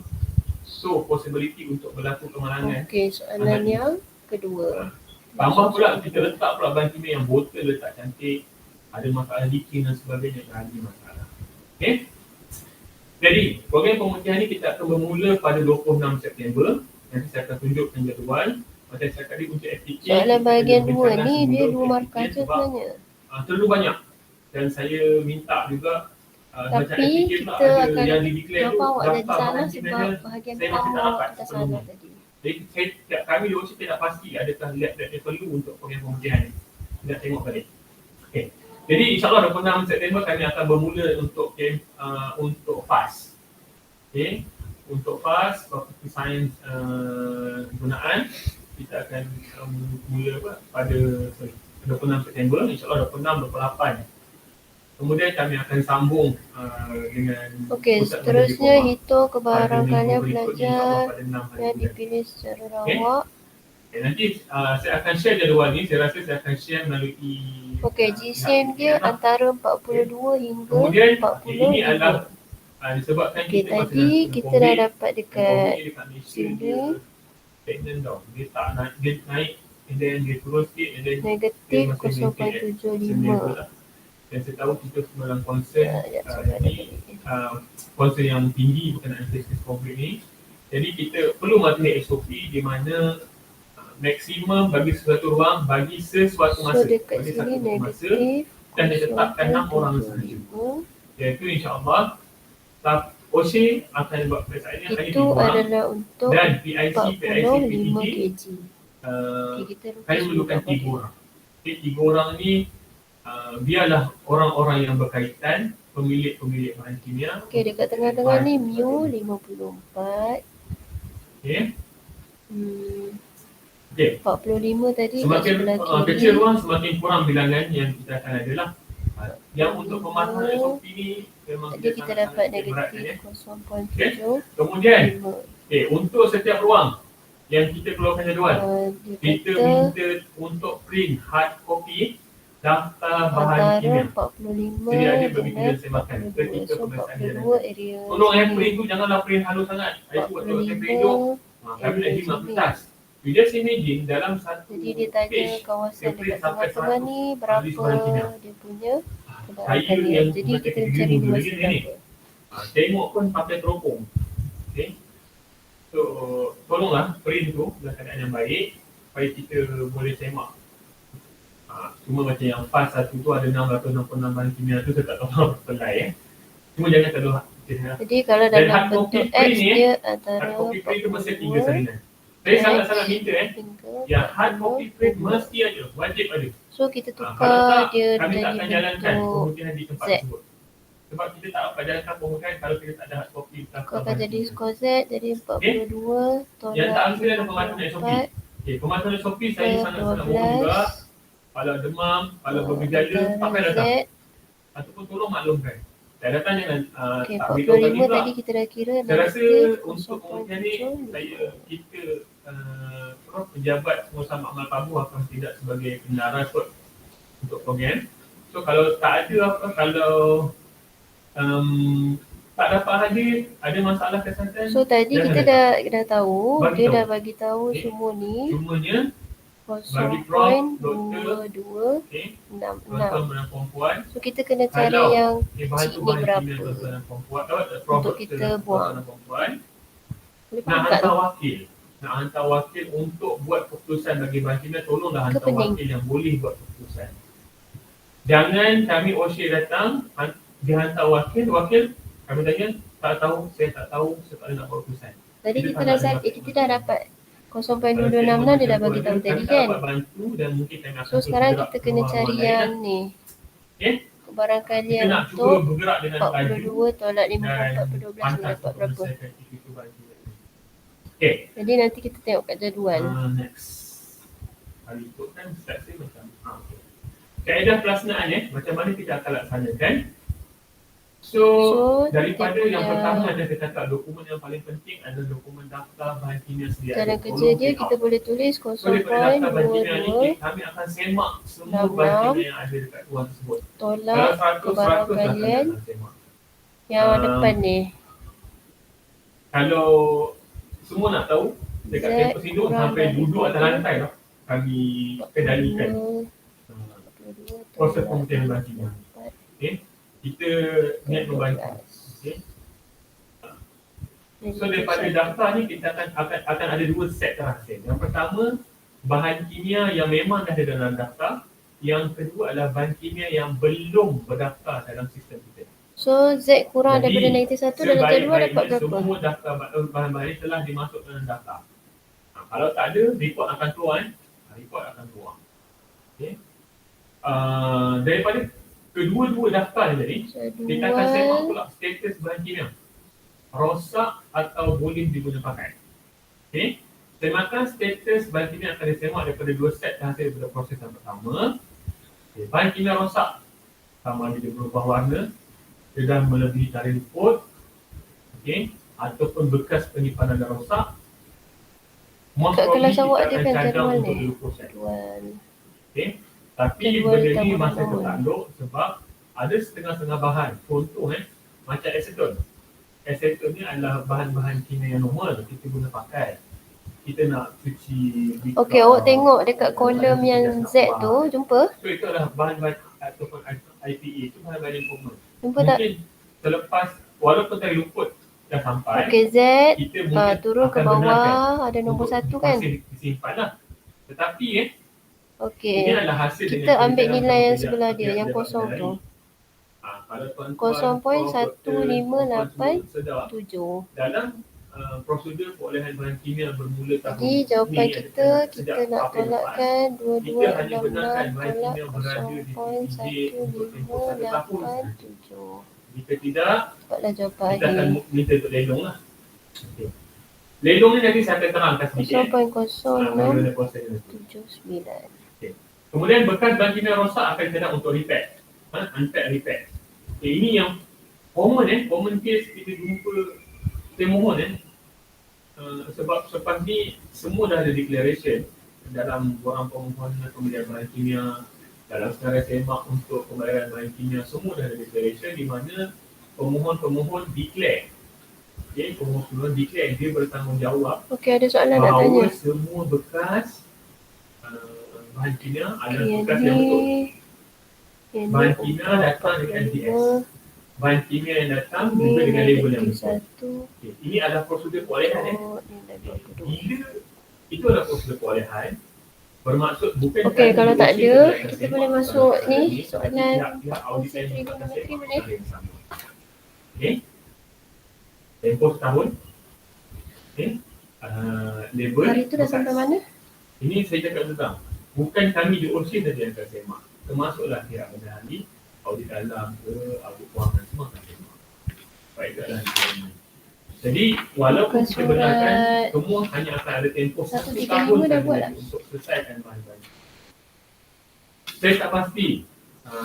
so possibility untuk berlaku kemalangan. Okey, soalan yang kedua. Tambah pula kita letak pula bahan kimia yang botol letak cantik, ada masalah leaking dan sebagainya, lagi masalah. Okey. Jadi, program pemutihan ni kita akan bermula pada 26 September. Nanti saya akan tunjukkan jadual. Macam saya tadi untuk FTK. Soalan bahagian 2 ni dia 2 markah je sebenarnya. Terlalu banyak. Dan saya minta juga Tapi kita akan jawab awak jadi salah sebab bahagian pertama awak kita salah tadi. Jadi kami di OSHA tidak pasti adakah lab-lab yang perlu untuk program pemutihan ni. Kita tengok balik. Okay. Jadi insyaAllah 26 September kami akan bermula untuk FAST. Okay. Untuk FAST, Property Science gunaan, kita akan mula pada 26 September, insyaAllah 26, 28. Kemudian kami akan sambung dengan seterusnya hitung kebarangkalian pelajar yang dipilih secara rawak. Nanti saya akan share jadual ni, saya rasa saya akan share melalui GSM dia antara 42 hingga kemudian 40 ini adalah disebabkan kita tadi kita dah dapat dekat sini stagnant down. Dia tak naik, dia naik and then dia turun sikit and then negatif 0.75. Dan saya tahu kita semua dalam concern concern yang tinggi berkenaan krisis COVID ni. Jadi kita perlu mematuhi SOP di mana maksimum bagi sesuatu ruang bagi sesuatu masa. So dekat bagi sini masa negatif dan ditetapkan 6 orang sahaja. Iaitu insyaAllah OSHA akan buat periksaan ini hanya 3 itu orang adalah untuk dan PIC, 45 PTG kg. hanya memerlukan 3 orang. Okay, 3 orang ni biarlah orang-orang yang berkaitan, pemilik-pemilik bahan kimia. Okey, dekat tengah-tengah ni mu 54. Okey. Okey. 45 tadi semakin sebelah kiri. kecil ruang semakin kurang bilangan yang kita akan ada lah. Yang untuk pematuhan SOP ni memang tadi kita dapat negatif 0.7. Kemudian untuk setiap ruang yang kita keluarkan jadual, kita minta untuk print hard copy daftar bahan kimia. 45 Jadi ada bagi kita dengan semakan ketika 42. So pemeriksaan dia 42 area. tolong yang print tu janganlah print halus sangat. Saya buat tengok video. Kami nak jimat kertas. You just imagine dalam satu jadi dia tanya page, kawasan dia dekat sampai tengah-tengah ni berapa bahan kimia. dia punya Saya kebarangkalian. yang Jadi macam kita video cari dulu dua lagi ni. Tengok pun pakai teropong. Okay. So tolonglah print tu dalam keadaan yang baik supaya kita boleh semak. Cuma macam yang fast satu tu ada 666 bahan kimia tu saya tak tahu apa pelai Cuma jangan terlalu jadi kalau dan dalam bentuk X dia antara hard copy print tu mesti 3 salinan. Saya sangat-sangat minta finger, yang hard finger, copy print finger. mesti ada, wajib ada. So kita Kalau tukar tak, dia kami tak jadi akan jalankan bentuk pengujian di tempat Z. tersebut. Sebab kita tak dapat jalankan pengujian kalau kita tak ada hard copy. Tukarkan jadi skor Z, jadi 42 Yang tolak tak ambil ada pematuhan SOP. 54 Pematuhan SOP saya sangat-sangat mohon juga. 12 Kalau demam, kalau bergejala, pakai Z. datang. Ataupun tolong maklumkan. Saya datang jangan Okay, tak beritahu kami 45 pula. tadi kita dah kira. Saya rasa negatif untuk pengujian ni, 0.7. kita pejabat pengusaha makmal pabu akan tidak sebagai penara kot untuk program. So kalau tak ada apa, kalau tak dapat hadir, ada masalah kesihatan. So tadi kita dah tahu, dia dah bagi tahu Okay. semua ni. Cumanya bagi prof, doktor, 0.2266. tuan-tuan dan perempuan, So kita kena cari kalau yang bahan cik tu ni bahan berapa kimia tuan-tuan dan perempuan, untuk kita buang. tuan-tuan dan perempuan, Boleh nak buka tu. hantar wakil untuk buat keputusan bagi bahan kimia, tolonglah hantar pening? wakil yang boleh buat keputusan. Jangan kami OSHA datang, dia hantar wakil kami tanya, tak tahu, saya tak ada nak buat keputusan. Tadi Kita kita tak dah nak kita dah dapat 0.266 dia dah bagi tahu tadi kan. Bantu dan mungkin kami akan So sekarang bergerak kita kena keluar cari ruangan lain yang lah. ni. Okay? Barangkali Kita yang nak cuba untuk bergerak dengan laju 42 tolak 54 dan per 12 pantas dapat untuk berapa. menyelesaikan itu bagi. Okay. Jadi nanti kita tengok kat jadual. Next. Hari itu kan start saya macam okay. Kaedah pelaksanaan macam mana kita akan laksanakan. So daripada kita yang punya pertama ada kita cakap dokumen yang paling penting adalah dokumen daftar bahan kimia sedia. cara kerja dia kita boleh tulis So daripada daftar bahan kimia ni 0.22 kami akan semak semua 66 bahan kimia yang ada dekat ruang tersebut. tolak ke barang kalian semak. yang depan ni. Kalau semua nak tahu, dekat Z kampus hidup kurang sampai duduk atas daripada lantai tau. Kami kendalikan 42 proses tolak pemutihan bahan kimia. 54 Okay. Kita niat membantu. Okay. So daripada daftar ni kita akan ada dua set hasil. Yang pertama, bahan kimia yang memang dah ada dalam daftar. Yang kedua adalah bahan kimia yang belum berdaftar dalam sistem kita. So Z kurang Jadi, daripada negatif 1 dalam jadual dapat berapa? Semua daftar bahan-bahan ini telah dimasukkan dalam daftar. Kalau tak ada, report akan keluar. Report akan keluar. Okay. Daripada kedua-dua daftar ni tadi, kita akan semak pula status bahan kimia. Rosak atau boleh diguna pakai. Okay. Semakan status bahan kimia akan disemak daripada dua set hasil daripada proses yang pertama. Okay. Bahan kimia rosak, sama ada dia berubah warna, dia dah melebihi tarikh report, okay, ataupun bekas penyimpanan dah rosak. Kat kelas awak ada kan cadang jadual untuk ni? diproses. Jadual. Okay. Tapi Jadual benda ni tambah masih nombor. tertanduk sebab ada setengah-setengah bahan. Contoh macam aseton. Aseton ni adalah bahan-bahan kimia yang normal kita guna pakai. Kita nak cuci bika, Okey, awak tengok dekat kolom yang Z tu, jumpa? So itu adalah bahan-bahan ataupun IPA, itu bahan-bahan yang common. Jumpa tak? Mungkin selepas, walaupun tadi luput dah sampai, Okey, Z kita mungkin turun ke akan benarkan bawah ada nombor untuk 1 kan? masih disimpan lah. Tetapi ini Okey. adalah hasil Kita dengan ambil perbezaan nilai yang tidak sebelah dia, yang dapat kosong kendali. tu. Kalau tuan-tuan, 0.1587. dalam prosedur perolehan bahan kimia bermula tahun Jadi jawapan ni, kita sejak nak April lepas, tolakkan kita hanya benarkan 2266 bahan tolak kimia berada di PPJ untuk tempoh 1 tahun. 0.1587. Jika tidak, Dapatlah jawapan kita akan akhir. minta untuk lelong lah. Okay. Lelong ni nanti saya akan terangkan sedikit. Bagaimana prosesnya. 0.0679. Kemudian bekas bahan kimia rosak akan kena untuk repair. Unpack repair. Okay, ini yang common case kita jumpa. Saya mohon sebab selepas ni semua dah ada declaration dalam borang permohonan pembelian bahan kimia, dalam senarai semak untuk pembayaran bahan kimia, semua dah ada declaration di mana pemohon declare. Okay, pemohon declare dia bertanggungjawab Okey, ada soalan nak tanya. bahawa semua bekas bahan kimia adalah Okey, bekas yang betul. yang Bahan ni kimia datang dengan NTS. 45. Bahan kimia yang datang Ni juga dengan label yang negatif betul. 1. Okay, ini adalah prosedur perolehan. Oh, ni dah 22. Bila itu adalah prosedur perolehan, bermaksud bukan Okey, kerana kalau tak diusir ada, tidak kita tersemak boleh pada masuk perkara ni, ini, soalan pihak-pihak audit fungsi yang trigonometri tersemak boleh. perkara yang sama. Okey. Tempoh setahun. Okey. label Hari tu dah sampai mana? Ini saya cakap tentang bukan kami di Ocean saja yang akan semak, termasuklah pihak ahli, audit dalam ke, audit kewangan, semua akan semak. Baik dalam ini. Jadi walaupun Muka kita benarkan surat semua hanya akan ada tempoh 1 135 tahun dah saja buat lah. untuk selesaikan bahan-bahan. Saya tak pasti,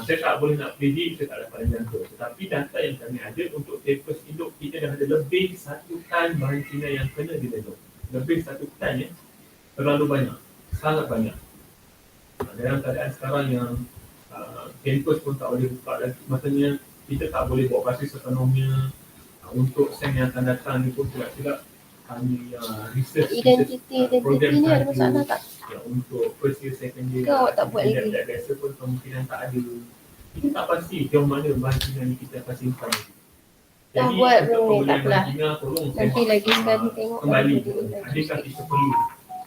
saya tak boleh nak predict, saya tak dapat menjangka. Tetapi data yang kami ada untuk tempos hidup kita dah ada lebih 1 tan bahan kimia yang kena didevelop. Lebih 1 tan ya. Terlalu banyak, sangat banyak. Dalam keadaan sekarang yang kampus pun tak boleh buka lagi, maksudnya kita tak boleh buat operasi sepenuhnya. Untuk SEM yang akan datang ni pun tidak kami research Identiti ni ada masalah tak? untuk first year, second year, Ke awak tak buat lagi? biasa pun kemungkinan tak ada. Kita tak pasti jauh mana bahan kimia ni kita akan simpan. Dah buat untuk belum ni? Tak pembelian apalah. bahan kimia, tolong Nanti semak, lagi sekali tengok kembali, lagi dia adakah kita perlu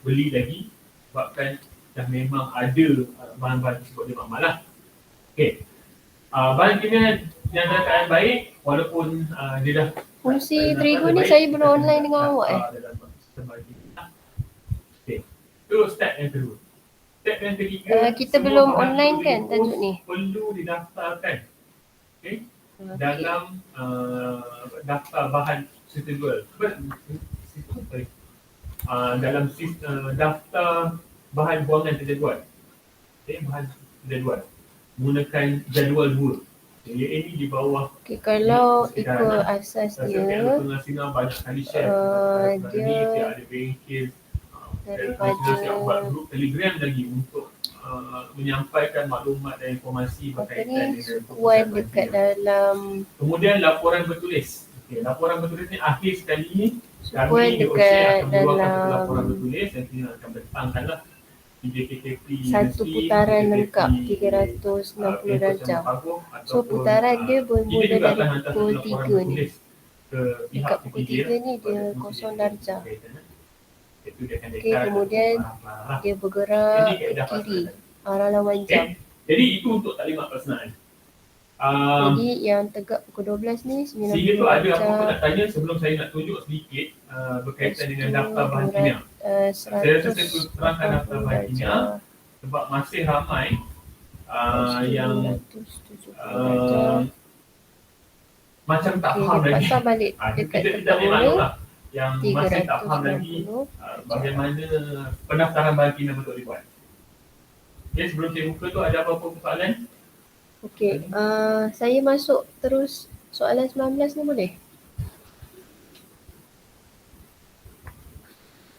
beli lagi sebabkan dah memang ada bahan-bahan tersebut di makmal lah. Okey. Bahan kimia yang dalam keadaan baik walaupun dia dah Fungsi Trigo ni saya belum online dengan awak Okey. Itu step yang kedua. Step yang ketiga, kita semua belum bahan online itu kan tajuk ni? perlu didaftarkan. Okey. Dalam daftar bahan suitable. Dalam daftar bahan buangan terjadual. Okey, bahan terjadual. Menggunakan jadual 2. Yang ini di bawah. Okay, kalau ikut asas dia banyak kali share dia ada bengkel daripada yang buat grup Telegram lagi untuk menyampaikan maklumat dan informasi apa berkaitan ni dengan sukuan dekat dalam kemudian laporan bertulis. Okey, laporan bertulis ni akhir sekali sukuan kami di OC dekat akan mengeluarkan dalam laporan bertulis dan kita akan bentangkanlah PJKTP satu putaran lengkap 360 darjah. So putaran dia bermula dari pukul 3 ni. Dekat pukul 3 ni dia kosong darjah. Okey, kemudian dia bergerak ke kiri arah lawan jam. Jadi itu untuk taklimat pelaksanaan. Jadi yang tegak pukul 12 ni 90 sehingga tu ada apa-apa darjah. nak tanya sebelum saya nak tunjuk sedikit berkaitan dengan daftar bahan kimia. Saya rasa saya perlu terangkan daftar bahan kimia sebab masih ramai yang macam tak faham lagi. Pasal balik dekat Kita tempat boleh maklum mula lah yang masih tak faham lagi 360. bagaimana pendaftaran bahan kimia betul dibuat. Okay, sebelum saya buka tu ada apa-apa persoalan? Okey, saya masuk terus soalan 19 ni boleh?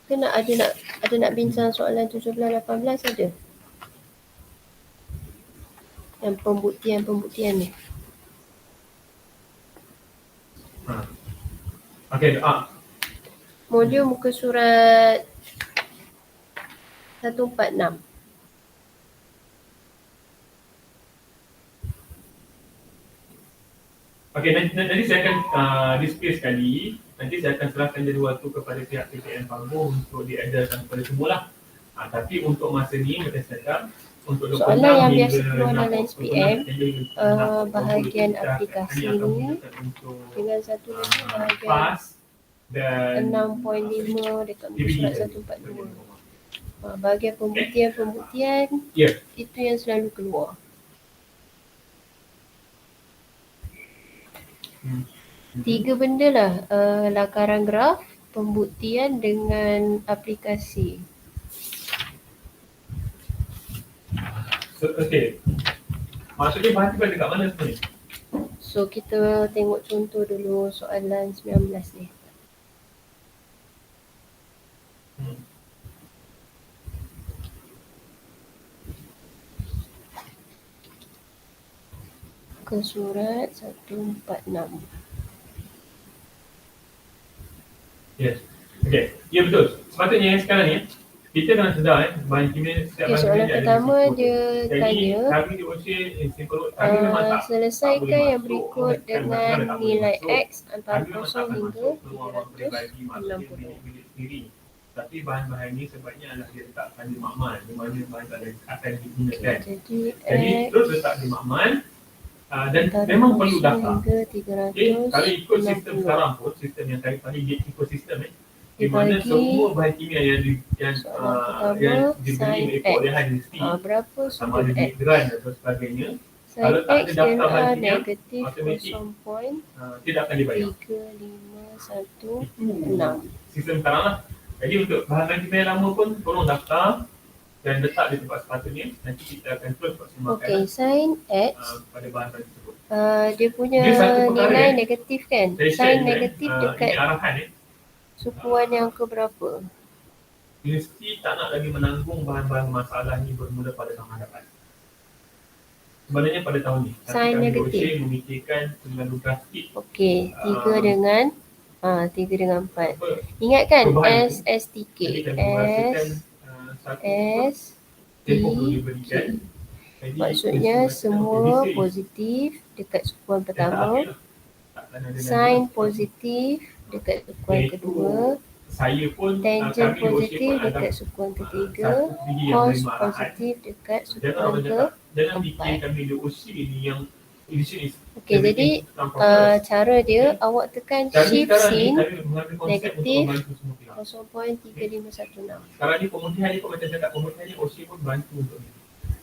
Ke ada nak bincang soalan 17, 18 saja? Yang pembuktian ni. Okey, Modul muka surat 146. Okey, nanti saya akan display sekali. Nanti saya akan serahkan jadual tu kepada pihak PTN Panggung untuk diedarkan kepada semua lah. Tapi untuk masa ni, kita cakap untuk soalan yang biasa keluar dalam SPM, bahagian aplikasi ni dengan satu lagi bahagian 6.5 dekat muka surat 142. Bahagian pembuktian itu yang selalu keluar. Tiga benda lah, lakaran graf, pembuktian dengan aplikasi. Okey. Maksudnya bahan tu dekat mana sebenarnya? So kita tengok contoh dulu soalan 19 ni. Ke surat 146. Yes. Okey. Ya betul. Sepatutnya sekarang ni kita dah sedar bahan kimia setiap bahan Soalan kimia pertama ada dia jadi, tanya kami di OC simple kami memang tak selesaikan boleh yang masuk, berikut kan, dengan tak boleh nilai masuk. X antara Kami memang 0 tak akan hingga masuk keluar ruang peribadi, maksudnya 360. bilik-bilik sendiri. Tapi bahan-bahan ni sebaiknya adalah dia letakkan di makmal di mana bahan tak akan digunakan. Jadi terus letak di makmal dan memang perlu daftar. Hingga 360. Okay, kalau ikut sistem sekarang pun, sistem yang tadi gate ekosistem Di mana dibagi semua bahan kimia yang soalan yang pertama diberi sin oleh X. perolehan universiti, Berapa sama ada sudut duit X? grant atau sebagainya, Sin kalau tak ada X daftar bahan ialah kimia, negatif automatik 0.351. tidak akan dibayar. Itu sistem sekarang lah. Jadi untuk bahan kimia yang lama pun tolong daftar dan letak di tempat sepatutnya. Nanti kita akan terus Okey, sin X pada bahan-bahan tersebut. dia punya Dia satu perkara, nilai negatif kan? Saya share Sin dulu, negatif ini dekat arahan sukuan yang keberapa? Universiti tak nak lagi menanggung bahan-bahan masalah ini bermula pada tahun hadapan. Sebenarnya pada tahun ini. Tapi Sin kami negatif. berusaha memikirkan terlalu drastik. Okey, 3 dengan 4. Apa? Ingatkan Perubahan itu. SSTK. Jadi kami merasakan satu tempoh perlu diberikan. Jadi, Maksudnya semua positif dekat sukuan pertama, sin positif dekat sukuan kedua, saya pun tangent positif dekat sukuan ketiga, cos positif dekat sukuan jangan fikir keempat. kami di OC ni yang edition is Okey, jadi cara dia awak tekan shift sin negatif 0.3516. Sekarang ni pemulihan ni pun macam cakap, pemulihan ni OC pun bantu untuk ni.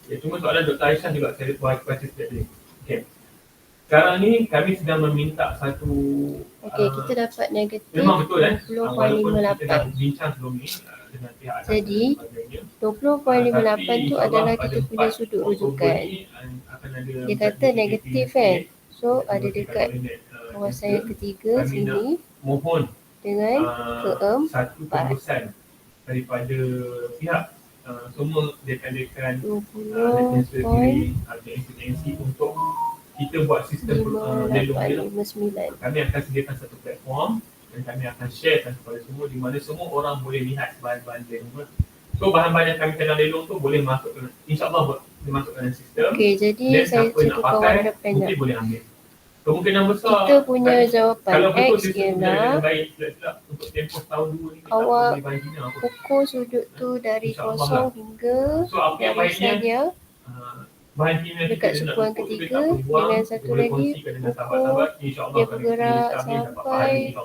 Ya, cuma soalan Dr. Aisyah juga saya baca setiap hari. Okay. Sekarang ni kami sedang meminta satu kita dapat negatif memang betul walaupun kita dah 20.58. bincang sebelum ni dengan pihak Jadi 20.58 tu adalah kita punya sudut rujukan. Dia kata negatif kan. So ada dekat kawasan yang ketiga sini mohon dengan satu tembusan daripada pihak semua dekan-dekan 20.59 untuk kita buat sistem lelong. Kami akan sediakan satu platform dan kami akan sharekan kepada semua, di mana semua orang boleh lihat bahan-bahan lelong. So bahan-bahan yang kami sedang lelong tu boleh masuk, insyaAllah dimasukkan dalam sistem. Okey, jadi saya cakap kawan depan mungkin boleh ambil. Kemungkinan besar kita punya jawapan kalau betul X ialah untuk tempoh tahun 2 ni awak ukur sudut tu dari kosong hingga garisan dia bahan kimia dekat sukuan ketiga dengan satu lagi ukur dia bergerak sampai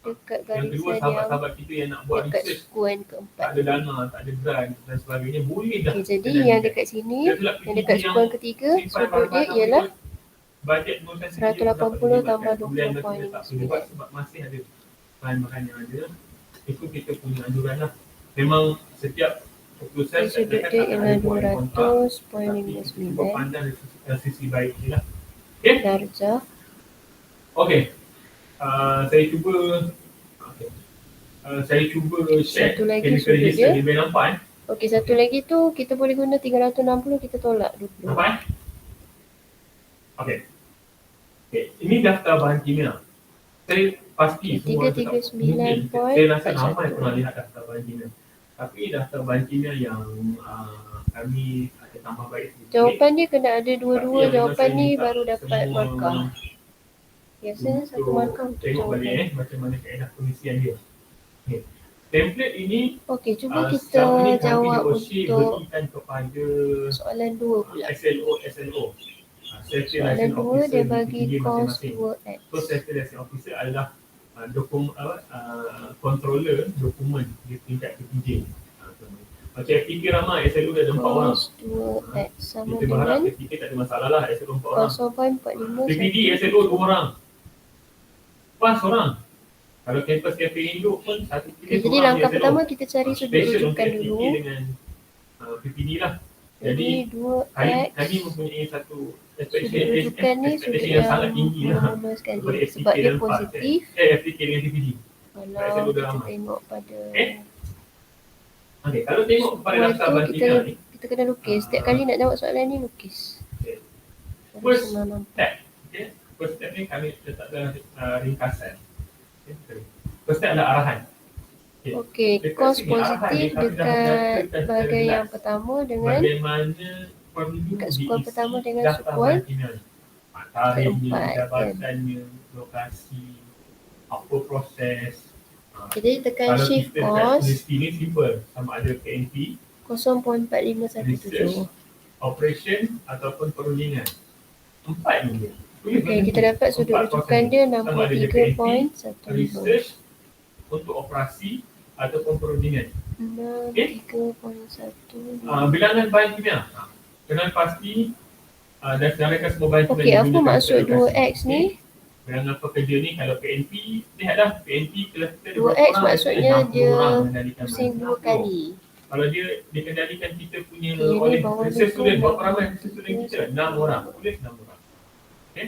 dekat yang kedua, garisan sahabat-sahabat kita yang nak buat dekat research sukuan tak keempat. ada dana, tak ada grant dan sebagainya, boleh dah. Jadi yang dekat sini, yang dekat sukuan ketiga, sudut dia ialah bajet 180 tambah 20.59. Sebab masih ada bahan-bahan yang ada, itu kita punya anjuran lah. Memang setiap keputusan sudut dia ialah 200.59 pandang dari sisi baik ni lah. Okay? darjah. Okay. Saya cuba share satu lagi chemical sudut register dia. Boleh nampak Okey, satu lagi tu kita boleh guna 360, kita tolak 20. nampak Okay. Ini daftar bahan kimia. Saya pasti semua 339.41. saya rasa ramai pernah lihat daftar bahan kimia. Tapi daftar bahan kimia yang kami ada tambah baik sedikit. Jawapan dia kena ada dua-dua Tapi jawapan yang ni saya baru dapat semua markah. Biasanya satu markah untuk tengok jawapan. balik macam mana kaedah pengisian dia. Okay. Template ini Okey, cuba kita jawab untuk berikan kepada soalan 2 pula. SLO. Soalan 2 dia bagi cos 2x. So Safety License Officer adalah controller dokumen di tingkat PPJ. Macam FTK ramai, SLO dah ada 4 orang. Cos 2x sama Kita berharap dengan FTK tak ada masalah lah, SLO 4 orang. 0.45. PPD SLO 2 orang. PAS orang. Kalau kampus cafe Indo pun satu pilih. Jadi langkah pertama kita cari sudut rujukan dulu. Dengan PPD lah. Jadi 2x kami mempunyai satu sudut rujukan ni sudut yang sangat yang tinggi lah. normal sekali sebab dia positif. FTK dengan PPD. Kalau kita tengok pada Okay, kalau tengok pada daftar bahan kimia ni, kita kena lukis. Setiap kali nak jawab soalan ni lukis. First step. Okay. First step ni kami letak dalam ringkasan. Okay. First step adalah arahan. Okey, cos positif dekat bahagian yang pertama dengan dekat sukuan pertama dengan sukuan keempat. Jabatannya, lokasi, apa proses. Jadi tekan kalau shift kita cos ini simple, sama ada KNP, 0.4517. operation ataupun perundingan. 4 ni dia. Okey, kita dapat sudut rujukan dia 63.15. Research untuk operasi ataupun perundingan. 63.1. Bilangan bahan kimia. Kenal pasti dan sedangkan semua bahan kimia Okey, yang apa digunakan maksud untuk reaksi. 2x ni? Bilangan pekerja ni kalau PNP, lihatlah PNP cluster dia 2x berapa orang, maksudnya 60 dia orang mengendalikan pusing bahan. 2 kali. Kalau dia dikendalikan kita punya Okey, ni oleh bawah research ni student, pun berapa ramai research student kita? 6 orang. satu. Tulis 6 orang. Okey.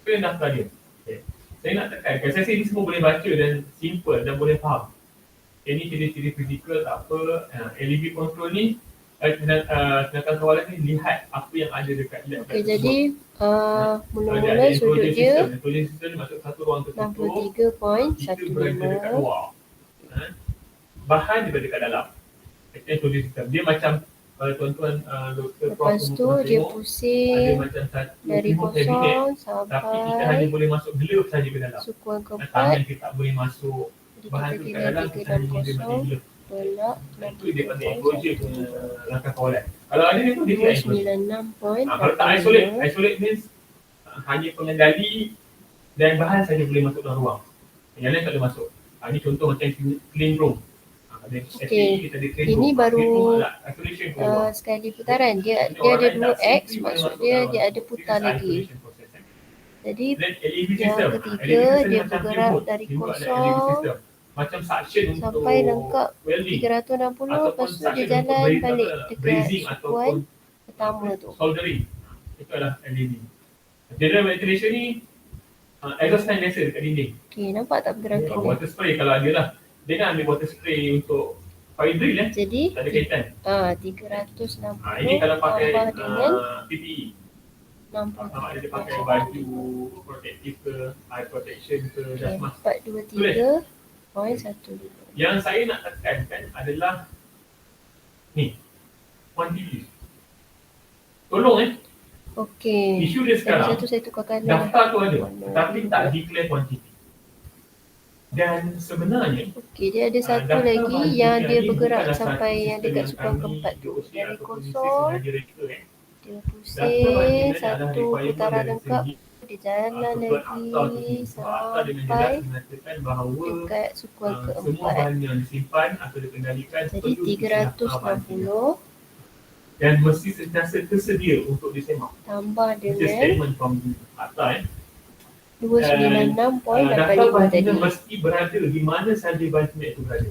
Itu yang daftar dia. Okey. Saya nak tekankan, saya rasa ini semua boleh baca dan simple dan boleh faham. Ini ciri-ciri fizikal tak apa. LEB control ni, tindakan kawalan ni lihat apa yang ada dekat lab. Okey, jadi mula-mula ada sudut enclosure dia system. Enclosure system ni masuk satu ruang tertutup. Kita berada dekat 63.15. luar. Bahan dia berada dekat dalam. Enclosure system. Dia macam kalau tuan-tuan doktor Lepas tu dia ada pusing macam satu dari kabinet, kosong tapi kita hanya sampai boleh masuk glove saja ke dalam. sukuan Tangan keempat. kita tak boleh masuk. Jadi Bahan kita tu kira kat dalam kita hanya dia mati 360 glove. tolak Itu dia panggil enclosure punya langkah kawalan. Kalau ada ni pun dia kira enclosure. 296.85. Kalau tak isolate, isolate means hanya pengendali dan bahan saja boleh masuk dalam ruang. Yang lain tak boleh masuk. Ini contoh macam clean room. Ada Okey. kita ada clean Ini room. baru, Clean room adalah isolation for ruang. sekali putaran. Dia Jadi ada orang lain tak 2x, simply boleh maksud masuk dia dalam dia ruang. ada putar This is lagi. isolation process. Jadi Then LED yang system. ketiga, LED system dia macam bergerak remote. dari Remote ada kosong LED system. Macam suction sampai untuk lengkap welding. 360, lepas tu dia suction jalan untuk balik dekat brazing sukuan ataupun pertama tu. soldering. Itu adalah LED. General ventilation ni exhaust fan biasa dekat dinding. Okey, nampak tak pergerakan dia? Water spray kalau ada lah. Dia nak ambil water spray untuk fire drill Jadi tak ada kaitan. 360 Ini kalau pakai tambah dengan PPE. Sama ada dia pakai 63. baju protective ke, eye protection ke, gas mask. 423.15. Yang saya nak tekankan adalah ni, quantity. Tolong Okey. isu dia sekarang, Satu saya tukarkan daftar tu ada, warna tapi tak dua. declare quantity. Dan sebenarnya, Okey, dia ada satu daftar lagi bahan yang kimia dia ni bergerak bukanlah sampai satu yang sistem dekat yang sukuan kami keempat tu. UOC Dari ataupun kosong, sengaja reka, dia Daftar bahan pusing, kimia ni adalah satu requirement putaran dari lengkap, segi dia jalan kebutuhan akta lagi tersebut. Akta dengan jelas sampai mengatakan bahawa dekat sukuan semua keempat. bahan yang disimpan atau dikendalikan Jadi perlu disilahkan bahan kimia 360 dan mesti sentiasa tersedia untuk disemak. tambah It's a dengan statement from akta. Daftar 296.85 bahan tadi. kimia mesti berada di mana sahaja bahan kimia itu berada.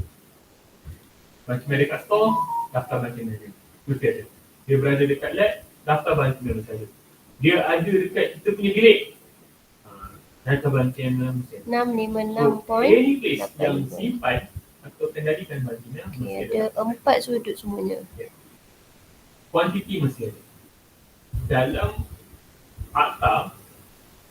Bahan kimia dekat store, daftar bahan kimia dia. Mesti ada. Dia berada dekat lab, daftar bahan kimia mesti ada. Dia ada dekat kita punya bilik, daftar bahan kimia mesti ada. 656 any place yang 85. simpan atau kendalikan bahan kimia Okey, mesti ada 4 sudut semuanya. Kuantiti mesti ada. Dalam akta,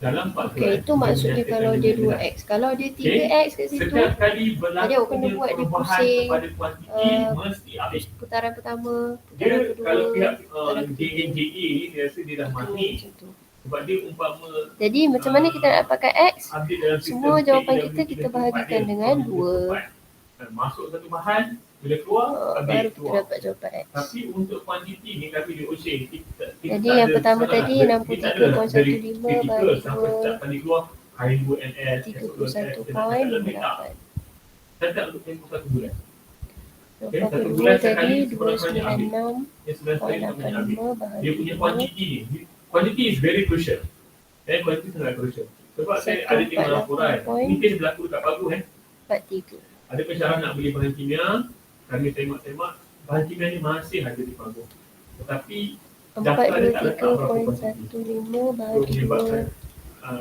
dalam peraturan. Okey, itu maksudnya kalau dia 2x. Kalau dia 3x kat situ, Setiap kali Jadi awak kena berlakunya buat dia perubahan pusing, kepada kuantiti mesti ambil. putaran pertama, Dia putaran kedua, kalau pihak putaran ketiga. JNJA ni dia rasa dia dah mati. Macam tu. Sebab dia umpama Jadi macam mana kita nak dapatkan x? update dalam sistem Semua jawapan KEW kita tempat bahagikan dia. dengan Kalau 2. masuk satu bahan, bila keluar, Baru ambil kita keluar. dapat jawapan x. Tapi untuk kuantiti ni kami di OC kita Jadi tak yang ada pertama salah. tadi Kita ada 63.15 dari bagi critical sampai 2, setiap kali keluar hari 2 NL, esok 2 NL, 31.58. tetap untuk tempoh 1 bulan. Jawapan satu kedua bulan tadi sekali sekurang-kurangnya ambil. 296.85 Yang sebenarnya saya tak banyak ambil. bahagi Dia punya 2. quantity ni. Quantity is very crucial. Quantity sangat crucial. Sebab saya ada tengok laporan. Ini kes berlaku dekat Pagu 43. Ada pensyarah nak beli bahan kimia. Kami tengok-tengok bahan kimia ni masih ada di Pagu. Tetapi daftar dia tak letak berapa quantity. 423.15 Itu bahagi menyebabkan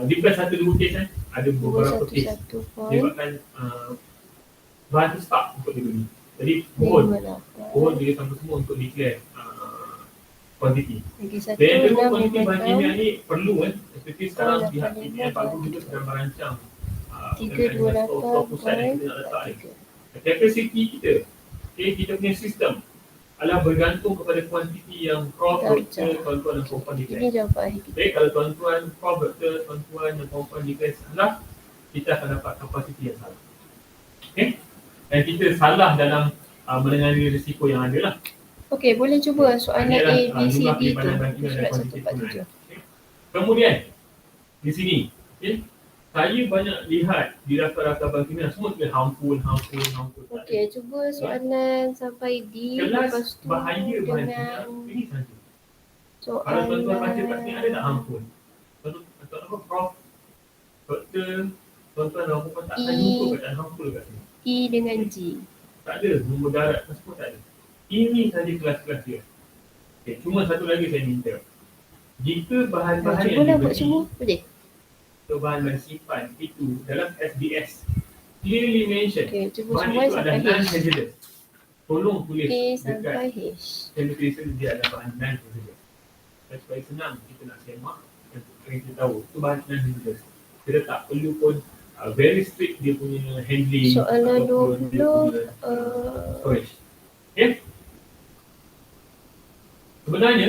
difference satu dua kes ada beberapa kes 2. menyebabkan bahan tu stuck untuk dibeli. Jadi mohon dia sampai semua untuk declare quantity. Lagi Dan yang kedua, 1, kuantiti bahan kimia 6, ni perlu seperti sekarang Oh, pihak 85 kimia Pagu juga sedang merancang 328.83. pusat yang kita nak letak ni. Capacity kita, kita punya sistem adalah bergantung kepada kuantiti yang prof doktor, tuan-tuan dan perempuan Ini declare. jawapan akhir kita. Jadi kalau tuan-tuan, prof doktor, tuan-tuan dan perempuan declare salah, kita akan dapat kapasiti yang salah. Okay? Dan kita salah dalam menangani risiko yang ada lah. Okey, boleh cuba soalan A, B, C, jumlah D tu. penyimpanan bahan kimia dan Surat kuantiti 147. penggunaan. Kemudian di sini, okay, Saya banyak lihat di daftar-daftar bahan kimia semua tulis harmful. Okey, cuba soalan sampai D. Kelas Lepas tu bahaya bahan kimia dengan ini saja. Kalau tuan-tuan baca kat sini ada tak harmful? Tuan-tuan apa prof, doktor, tuan-tuan dan puan tak akan jumpa kat dalam harmful kat sini. E dengan G. Tak ada, memudarat semua tak ada. Ini saja kelas-kelas dia. Okay, cuma satu lagi saya minta. Jika bahan-bahan yang Cubalah buat diberi semua. Boleh? atau bahan-bahan simpan itu dalam SDS clearly mention Okey, cuba bahan semua itu adalah sampai H. non-hazardous. Tolong tulis Okey, dekat sampai H. chemical dia adalah bahan non-hazardous. Dan supaya senang kita nak semak dan kita tahu itu bahan non-hazardous. Kita tak perlu pun very strict dia punya handling. Soalan ataupun dia 20 punya, storage. Okay? Sebenarnya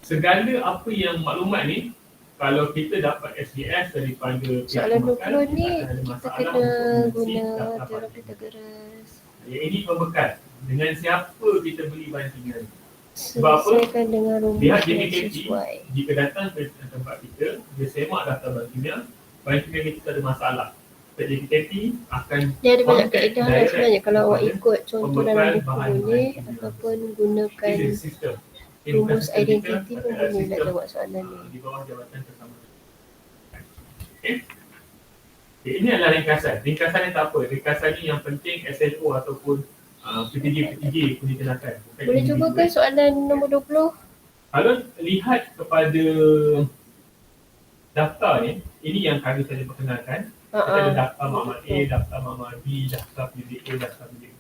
segala apa yang maklumat ni kalau kita dapat SDS daripada pihak soalan pemakan, 20 ni tak ada kita masalah kena untuk mengisi guna daftar teori bahan. Pythagoras. Yang ini pembekal dengan siapa kita beli bahan kimia ni. Sebab apa? Selesaikan dengan rumus Pihak yang JKT sesuai. jika datang ke tempat kita, dia semak daftar bahan kimia kita ada masalah. Pihak JKT akan Dia ada banyak contact kaedah lah direct sebenarnya kalau awak kepada ikut contoh dalam pembekal buku bahan-bahan boleh kimia. ataupun gunakan This is system. rumus Bukan sistem identiti kita, pun adalah boleh nak sistem, jawab soalan ni. di bawah jabatan bersama. Okay. Okay, ini adalah ringkasan. Ringkasan ni tak apa. Ringkasan ni yang penting SNO ataupun PTJ pun dikenakan. Bukan Boleh cuba ke soalan nombor 20? Kalau lihat kepada daftar ni, ini yang kami saja perkenalkan. Kita ada daftar maklumat A, daftar maklumat B, daftar pendidik A, daftar pendidik B.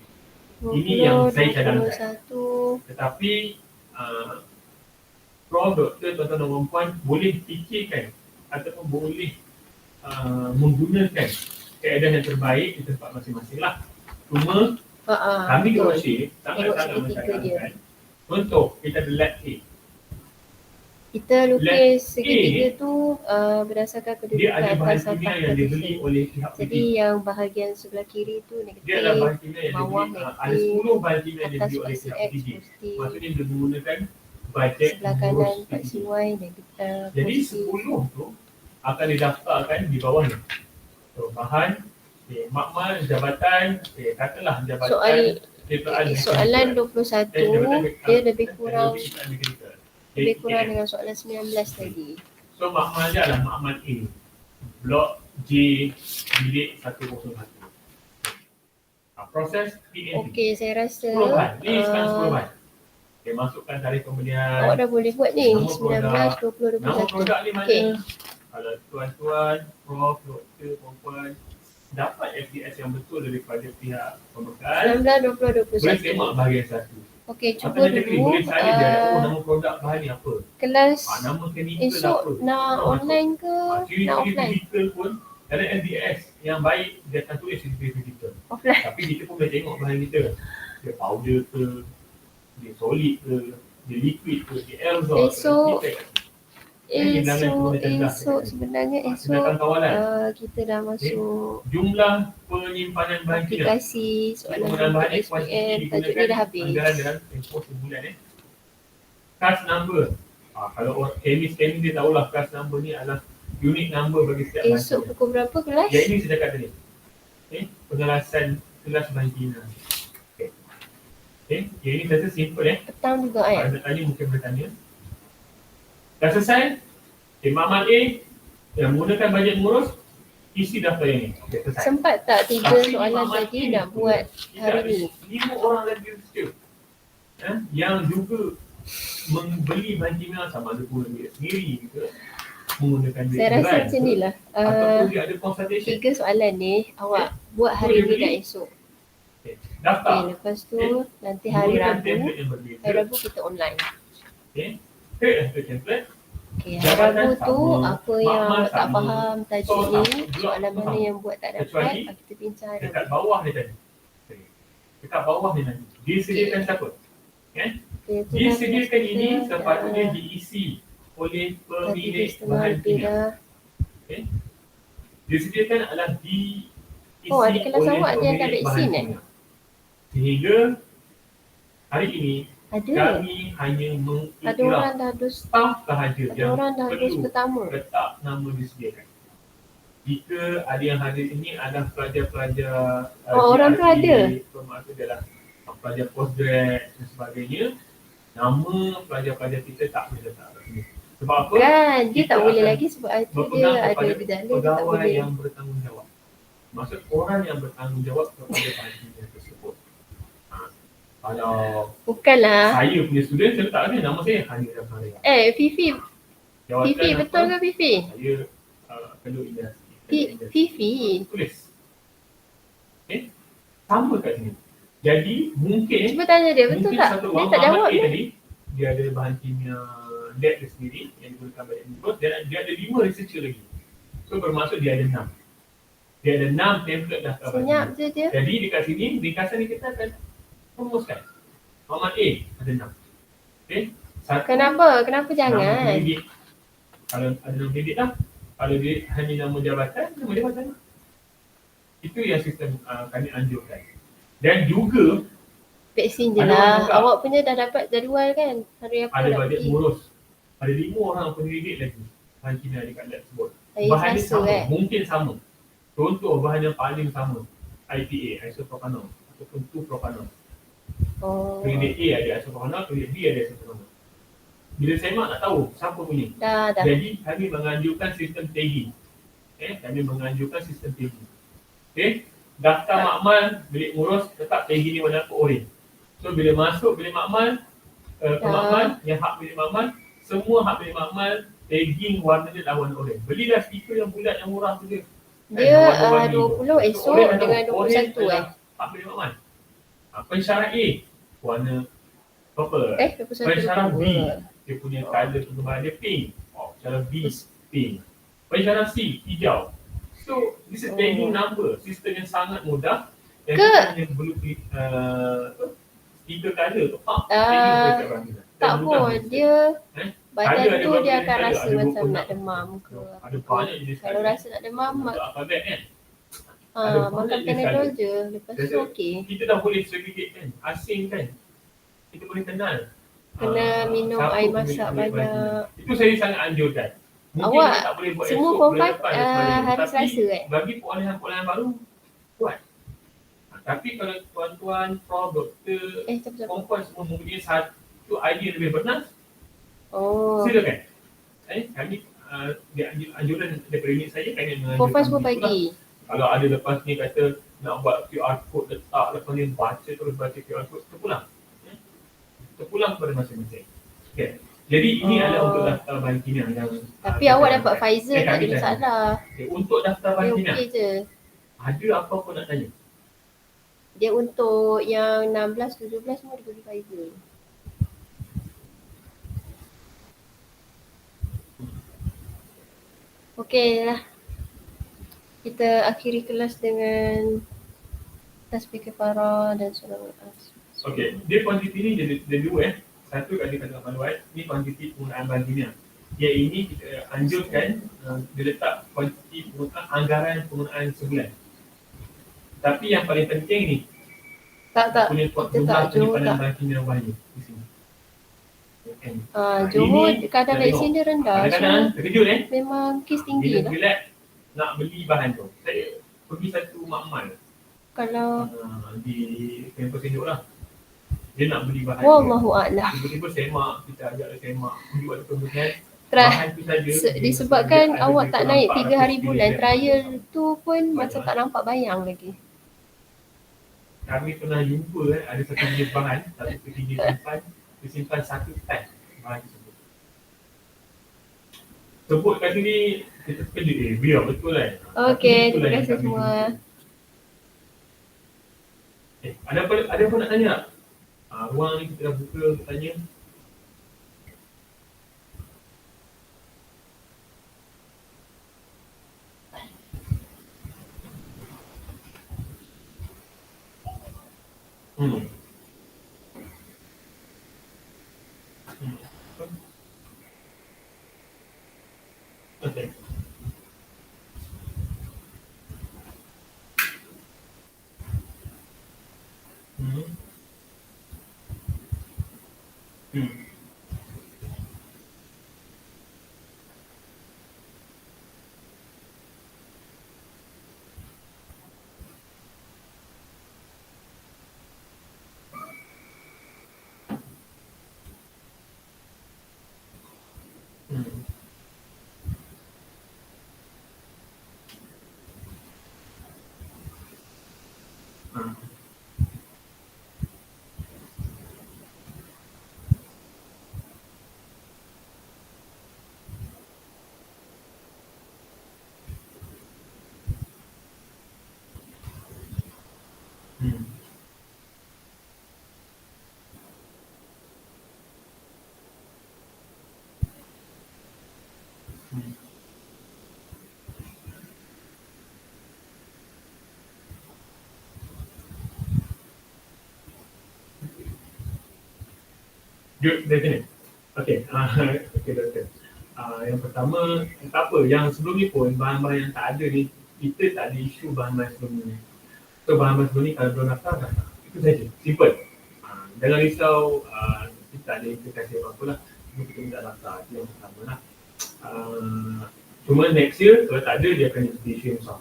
Ini yang saya cadangkan. 21. Tetapi prof, doktor, tuan-tuan dan puan boleh fikirkan ataupun boleh menggunakan kaedah yang terbaik di tempat masing-masing lah. Cuma kami di betul. OSHA sangat-sangat Tengok segitiga dia. mencadangkan. Contoh, kita ada lab A. Kita lukis Lab segitiga tu berdasarkan Dia kedudukan ada bahan atas kimia sampah yang dibeli partition. oleh pihak Jadi PT. yang bahagian sebelah kiri tu Dia adalah bahan negatif, kimia yang bawah dibeli, ada negatif, 10 bahan kimia yang atas dibeli oleh faksi pihak X PT. positif, Maksudnya dia menggunakan bajet sebelah kanan ngurus faksi PT. Y negatif, Jadi positif. 10 tu akan didaftarkan di bawah ni. So, bahan, makmal, jabatan, katalah jabatan Soalan 21 dia lebih kurang dengan soalan 19 tadi. So makmal dia adalah makmal A, blok J bilik 101. Proses PNP. Okey, saya rasa 10 bahan. Ni sekarang 10 bahan. Okay, masukkan tarikh pembelian. awak dah boleh buat ni. Nama 19, 20, Nama 21. produk ni mana? Okey. Kalau tuan-tuan, prof, doktor, perempuan dapat SDS yang betul daripada pihak pembekal, 19, 20, boleh semak 21. bahagian 1. Okey, cuba Automatically dulu boleh cari dia, nama produk bahan ni apa. kelas Nama chemical apa. esok nak online ke nak Ciri-ciri offline? physical pun dalam SDS yang baik dia akan tulis ciri-ciri physical. Offline. Tapi kita pun boleh tengok bahan kita. Dia powder ke, dia solid ke, dia liquid ke, dia aerosol Esok- ke. Kita Esok sebenarnya Sedangkan kawalan. kita dah masuk Jumlah penyimpanan bahan kita. aplikasi soalan Penggunaan untuk bahan ni SPM, tajuk ni dah habis. anggaran dalam tempoh sebulan Cast number. Kalau orang kemis dia tahulah cast number ni adalah unique number bagi setiap bahan Esok kimia. pukul berapa kelas? Yang ini saya cakap tadi. Penjelasan kelas bahan kimia. Yang ini saya simple Petang juga kan? Ada tanya mungkin bertanya. Dah selesai? Makmal A yang menggunakan bajet mengurus, isi daftar ini. Okey, selesai. Sempat tak 3 Tapi soalan makmal tadi A nak buat tidak hari ada ni? 5 orang lagi register. Yang juga membeli bahan kimia sama ada guna duit sendiri ke menggunakan duit Saya rasa geran macam ke, ni lah. ataupun dia ada consultation. 3 soalan ni awak buat hari ni dan esok. Okey, daftar. Okay, lepas tu nanti hari Menggunakan Rabu, template yang berbeza. hari Rabu kita online. Okey. Create a template. Okay, hari Rabu tu sama, apa yang makmal awak tak sama, faham tajuk soal ni, sama, soalan blok mana sama. yang buat tak Kecuali dapat, kita bincang hari Dekat Rabu. bawah ni tadi. Dekat bawah ni nanti. Disediakan siapa? Okay, tu dah Disediakan ini kita sepatutnya dah diisi oleh 3 pemilik setengah bahan lebih kimia. dah. Disediakan adalah diisi Oh, ada kelas oleh awak dia pemilik tak bahan vaksin, kimia. Sehingga hari ini Ada. kami hanya Ada mengiktiraf orang dah dos, staff sahaja ada yang orang dah dos perlu pertama. letak nama disediakan. Jika ada yang hadir ini adalah pelajar-pelajar orang tu ada. Maksud dia lah pelajar postgrad dan sebagainya, nama pelajar-pelajar kita tak boleh letak kat sini. Sebab apa? Kan, dia Kita tak boleh akan lagi sebab itu dia berpegang ada kepada gejala, dia tak pegawai boleh. yang bertanggungjawab. Maksud orang yang bertanggungjawab kepada bahagian tersebut. Kalau Bukanlah. saya punya student, saya letak ni nama saya Hani Ramhari. Fifi. Jawatan Fifi apa? betul ke Fifi? Saya perlu industri. Fifi. Tulis. Okay? Sama kat sini. Jadi mungkin Cuba tanya dia, betul mungkin tak? satu Dia orang tak jawab Muhammad A ke? tadi, dia ada bahan kimia lab dia sendiri yang digunakan banyak input, dan dia ada 5 researcher lagi. So bermaksud dia ada 6. Dia ada 6 template daftar bahan Senyap kimia. je dia. Jadi dekat sini, ringkasan ni kita akan rumuskan. Muhammad A ada 6. Okay? Kenapa Nama jangan? pendidik. Kalau ada nama pendidik lah. Kalau dia hanya nama jabatan, nama jabatan lah. Itu yang sistem kami anjurkan. Dan juga Vaksin je ada lah. orang cakap, Awak punya dah dapat jadual kan? Hari apa ada nak bajet pergi? ngurus. Ada 5 orang pendidik lagi bahan kimia dekat lab tersebut. Hari Bahan dia Selasa sama, mungkin sama. Contoh bahan yang paling sama, IPA, isopropanol ataupun 2-propanol. Oh. Pendidik A ada isopropanol, pendidik B ada isopropanol. Bila semak nak tahu siapa punya. Dah. Jadi kami menganjurkan sistem tagging. Kami menganjurkan sistem tagging. Daftar makmal bilik ngurus tetap tagging ni warna orange. So bila masuk bilik makmal ke makmal, yang hak bilik makmal, semua hak bilik makmal tagging warna dia dah warna orange. Belilah stiker yang bulat yang murah tu dia. Dia warna-warni 20 esok dengan 21 hak bilik makmal. Pensyarat A warna purple. 21 Pensyarat B, 22. dia punya colour pengembangan dia pink. Cara B, pink. Pensyarat C, hijau. So, this is tagging number. Sistem yang sangat mudah. Yang kita hanya perlu stiker colour tu. Tak pun, dia badan Colour tu ada dia berapa akan jenis rasa colour? Ada macam 26. nak demam ke. Ada banyak jenis Kalau colour. rasa nak demam, Untuk alfabet kan. Ada makan banyak jenis Panadol colour. je. Lepas tu Jadi, okey. kita dah boleh segregate kan. Asing kan. Kita boleh kenal. Kena minum siapa air pemilik masak bahan kimia. banyak. Itu saya sangat anjurkan. Mungkin Awak kita tak boleh buat semua esok, form bulan five, depan dan sebagainya. hari Tapi Selasa bagi perolehan-perolehan baru, buat. Tapi kalau tuan-tuan, prof, doktor, Cepat-cepat. perempuan semua mempunyai satu idea lebih bernas, Oh. silakan. Kami anjuran daripada unit saya, kami menganjurkan Form 5 semua begitulah. bagi. Kalau ada lepas ni kata nak buat QR code letak, lepas ni terus baca QR code, terpulang. Terpulang kepada masing-masing. Okay. Jadi ini adalah untuk daftar bahan kimia yang Tapi awak dapat Pfizer tak ada kami masalah. untuk daftar bahan Dia kimia, okey je. ada apa-apa nak tanya? Dia untuk yang 16, 17 semua dia bagi Pfizer. Okey lah. Kita akhiri kelas dengan tasbih kafarah dan surah Al-As. Okey, dia kuantiti ni dia dua Satu kali kata maluat, ni kuantiti penggunaan bahan kimia. Yang ini kita anjurkan dia letak kuantiti penggunaan anggaran penggunaan sebulan. Tapi yang paling penting ni Tak, punya kita jumlah tak Johor penyimpanan tak. bahan kimia bahaya di sini. Johor ini kadar kita vaksin dia rendah. Kadang-kadang terkejut Memang kes tinggi bila lah. relax nak beli bahan tu. Saya pergi satu makmal Kalau di kampus Induk lah. Dia nak beli bahan wallahu a'lam. tiba-tiba semak, kita ajak dia semak, tunjuk ada pembukaan. Bahan tu saja Disebabkan ada awak tak naik 3 hari 400 bulan, kg. trial tu pun macam tak nampak bayang lagi. Kami pernah jumpa ada satu jenis bahan, satu ketiga disimpan 1 tan bahan tersebut. Sebut kat sini kita terkejut, biar betul kan. Okey, Itulah terima yang kasih kami semua. jumpa. Ada apa nak tanya tak? Ruang ni kita dah buka untuk tanya. Okay. Good, definite. Okay, okay doktor. Yang pertama, tak apa, yang sebelum ni pun bahan-bahan yang tak ada ni, kita tak ada isu bahan-bahan sebelum ni. So bahan-bahan sebelum ni kalau belum daftar, daftar. Itu saja, simple. Jangan risau, kita tak ada implikasi apa-apa lah. Cuma kita minta daftar, itu yang pertama lah. Cuma next year, kalau tak ada, dia akan jadi isu yang besar.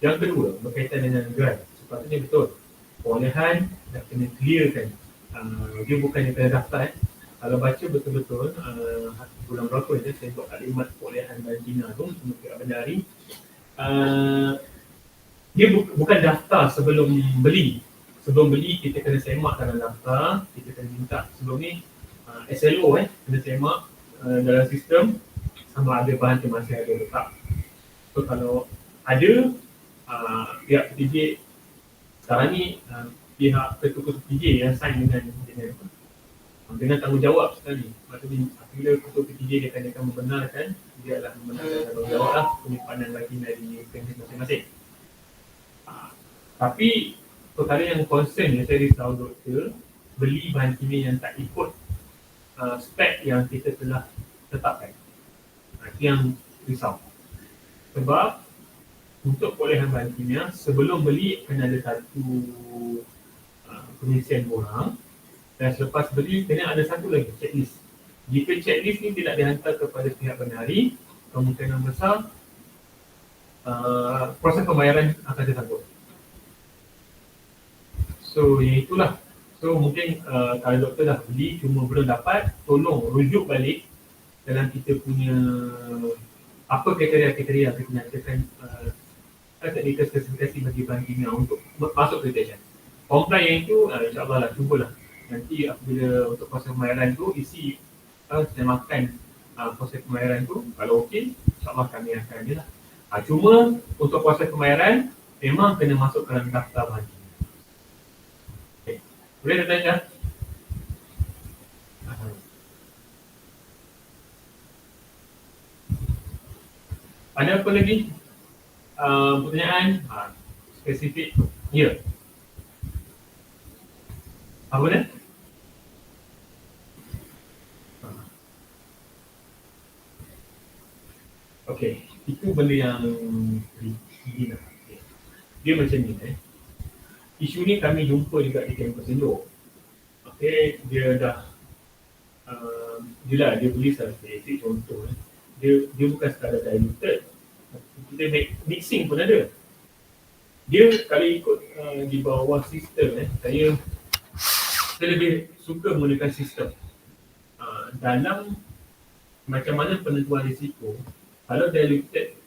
Yang kedua, berkaitan dengan grant. Sepatutnya betul. Perolehan dah kena clearkan. Dia bukannya kena daftar. Kalau baca betul-betul, bulan berapa je saya buat taklimat perolehan Bina tu untuk pihak bandari. Dia bukan daftar sebelum beli. Sebelum beli kita kena semak dalam daftar, kita kena minta sebelum ni SLO kena semak dalam sistem sama ada bahan tu masih ada letak. So kalau ada pihak PTJ sekarang ni pihak ketua PTJ yang sign dengan tanggungjawab sekali. Maksudnya apabila ketua PTJ dia akan membenarkan, dia adalah membenarkan tanggungjawab lah penyimpanan bagi dari pensiun masing-masing. Tapi perkara yang concern yang saya risau doktor, beli bahan kimia yang tak ikut spek yang kita telah tetapkan. Itu yang risau. Sebab untuk perolehan bahan kimia, sebelum beli kena ada satu pengisian borang, dan selepas beli kena ada satu lagi checklist. Jika checklist ni tidak dihantar kepada pihak bandari, kemungkinan besar proses pembayaran akan tersangkut. So yang itulah. So mungkin kalau doktor dah beli cuma belum dapat, tolong rujuk balik dalam kita punya apa kriteria-kriteria kita nyatakan teknikal spesifikasi bagi bahan kimia untuk masuk accreditation. Comply yang itu insyaAllah lah, cubalah. Nanti apabila untuk proses pembayaran tu isi semakan proses pembayaran tu, kalau okey, insyaAllah kami akan je lah. Cuma untuk proses pembayaran memang kena masuk dalam daftar bahan kimia. Okay. Boleh dah tanya? Ada apa lagi? Pertanyaan spesifik? Ya. Apa dia? Okey, itu benda yang tricky lah. Dia macam ni isu ni kami jumpa juga di kampus Selok. Okey, dia dah dia beli salah satu contoh dia bukan sekadar diluted, kita mixing pun ada. Dia kalau ikut di bawah sistem saya lebih suka menggunakan sistem dalam macam mana penentuan risiko. Kalau diluted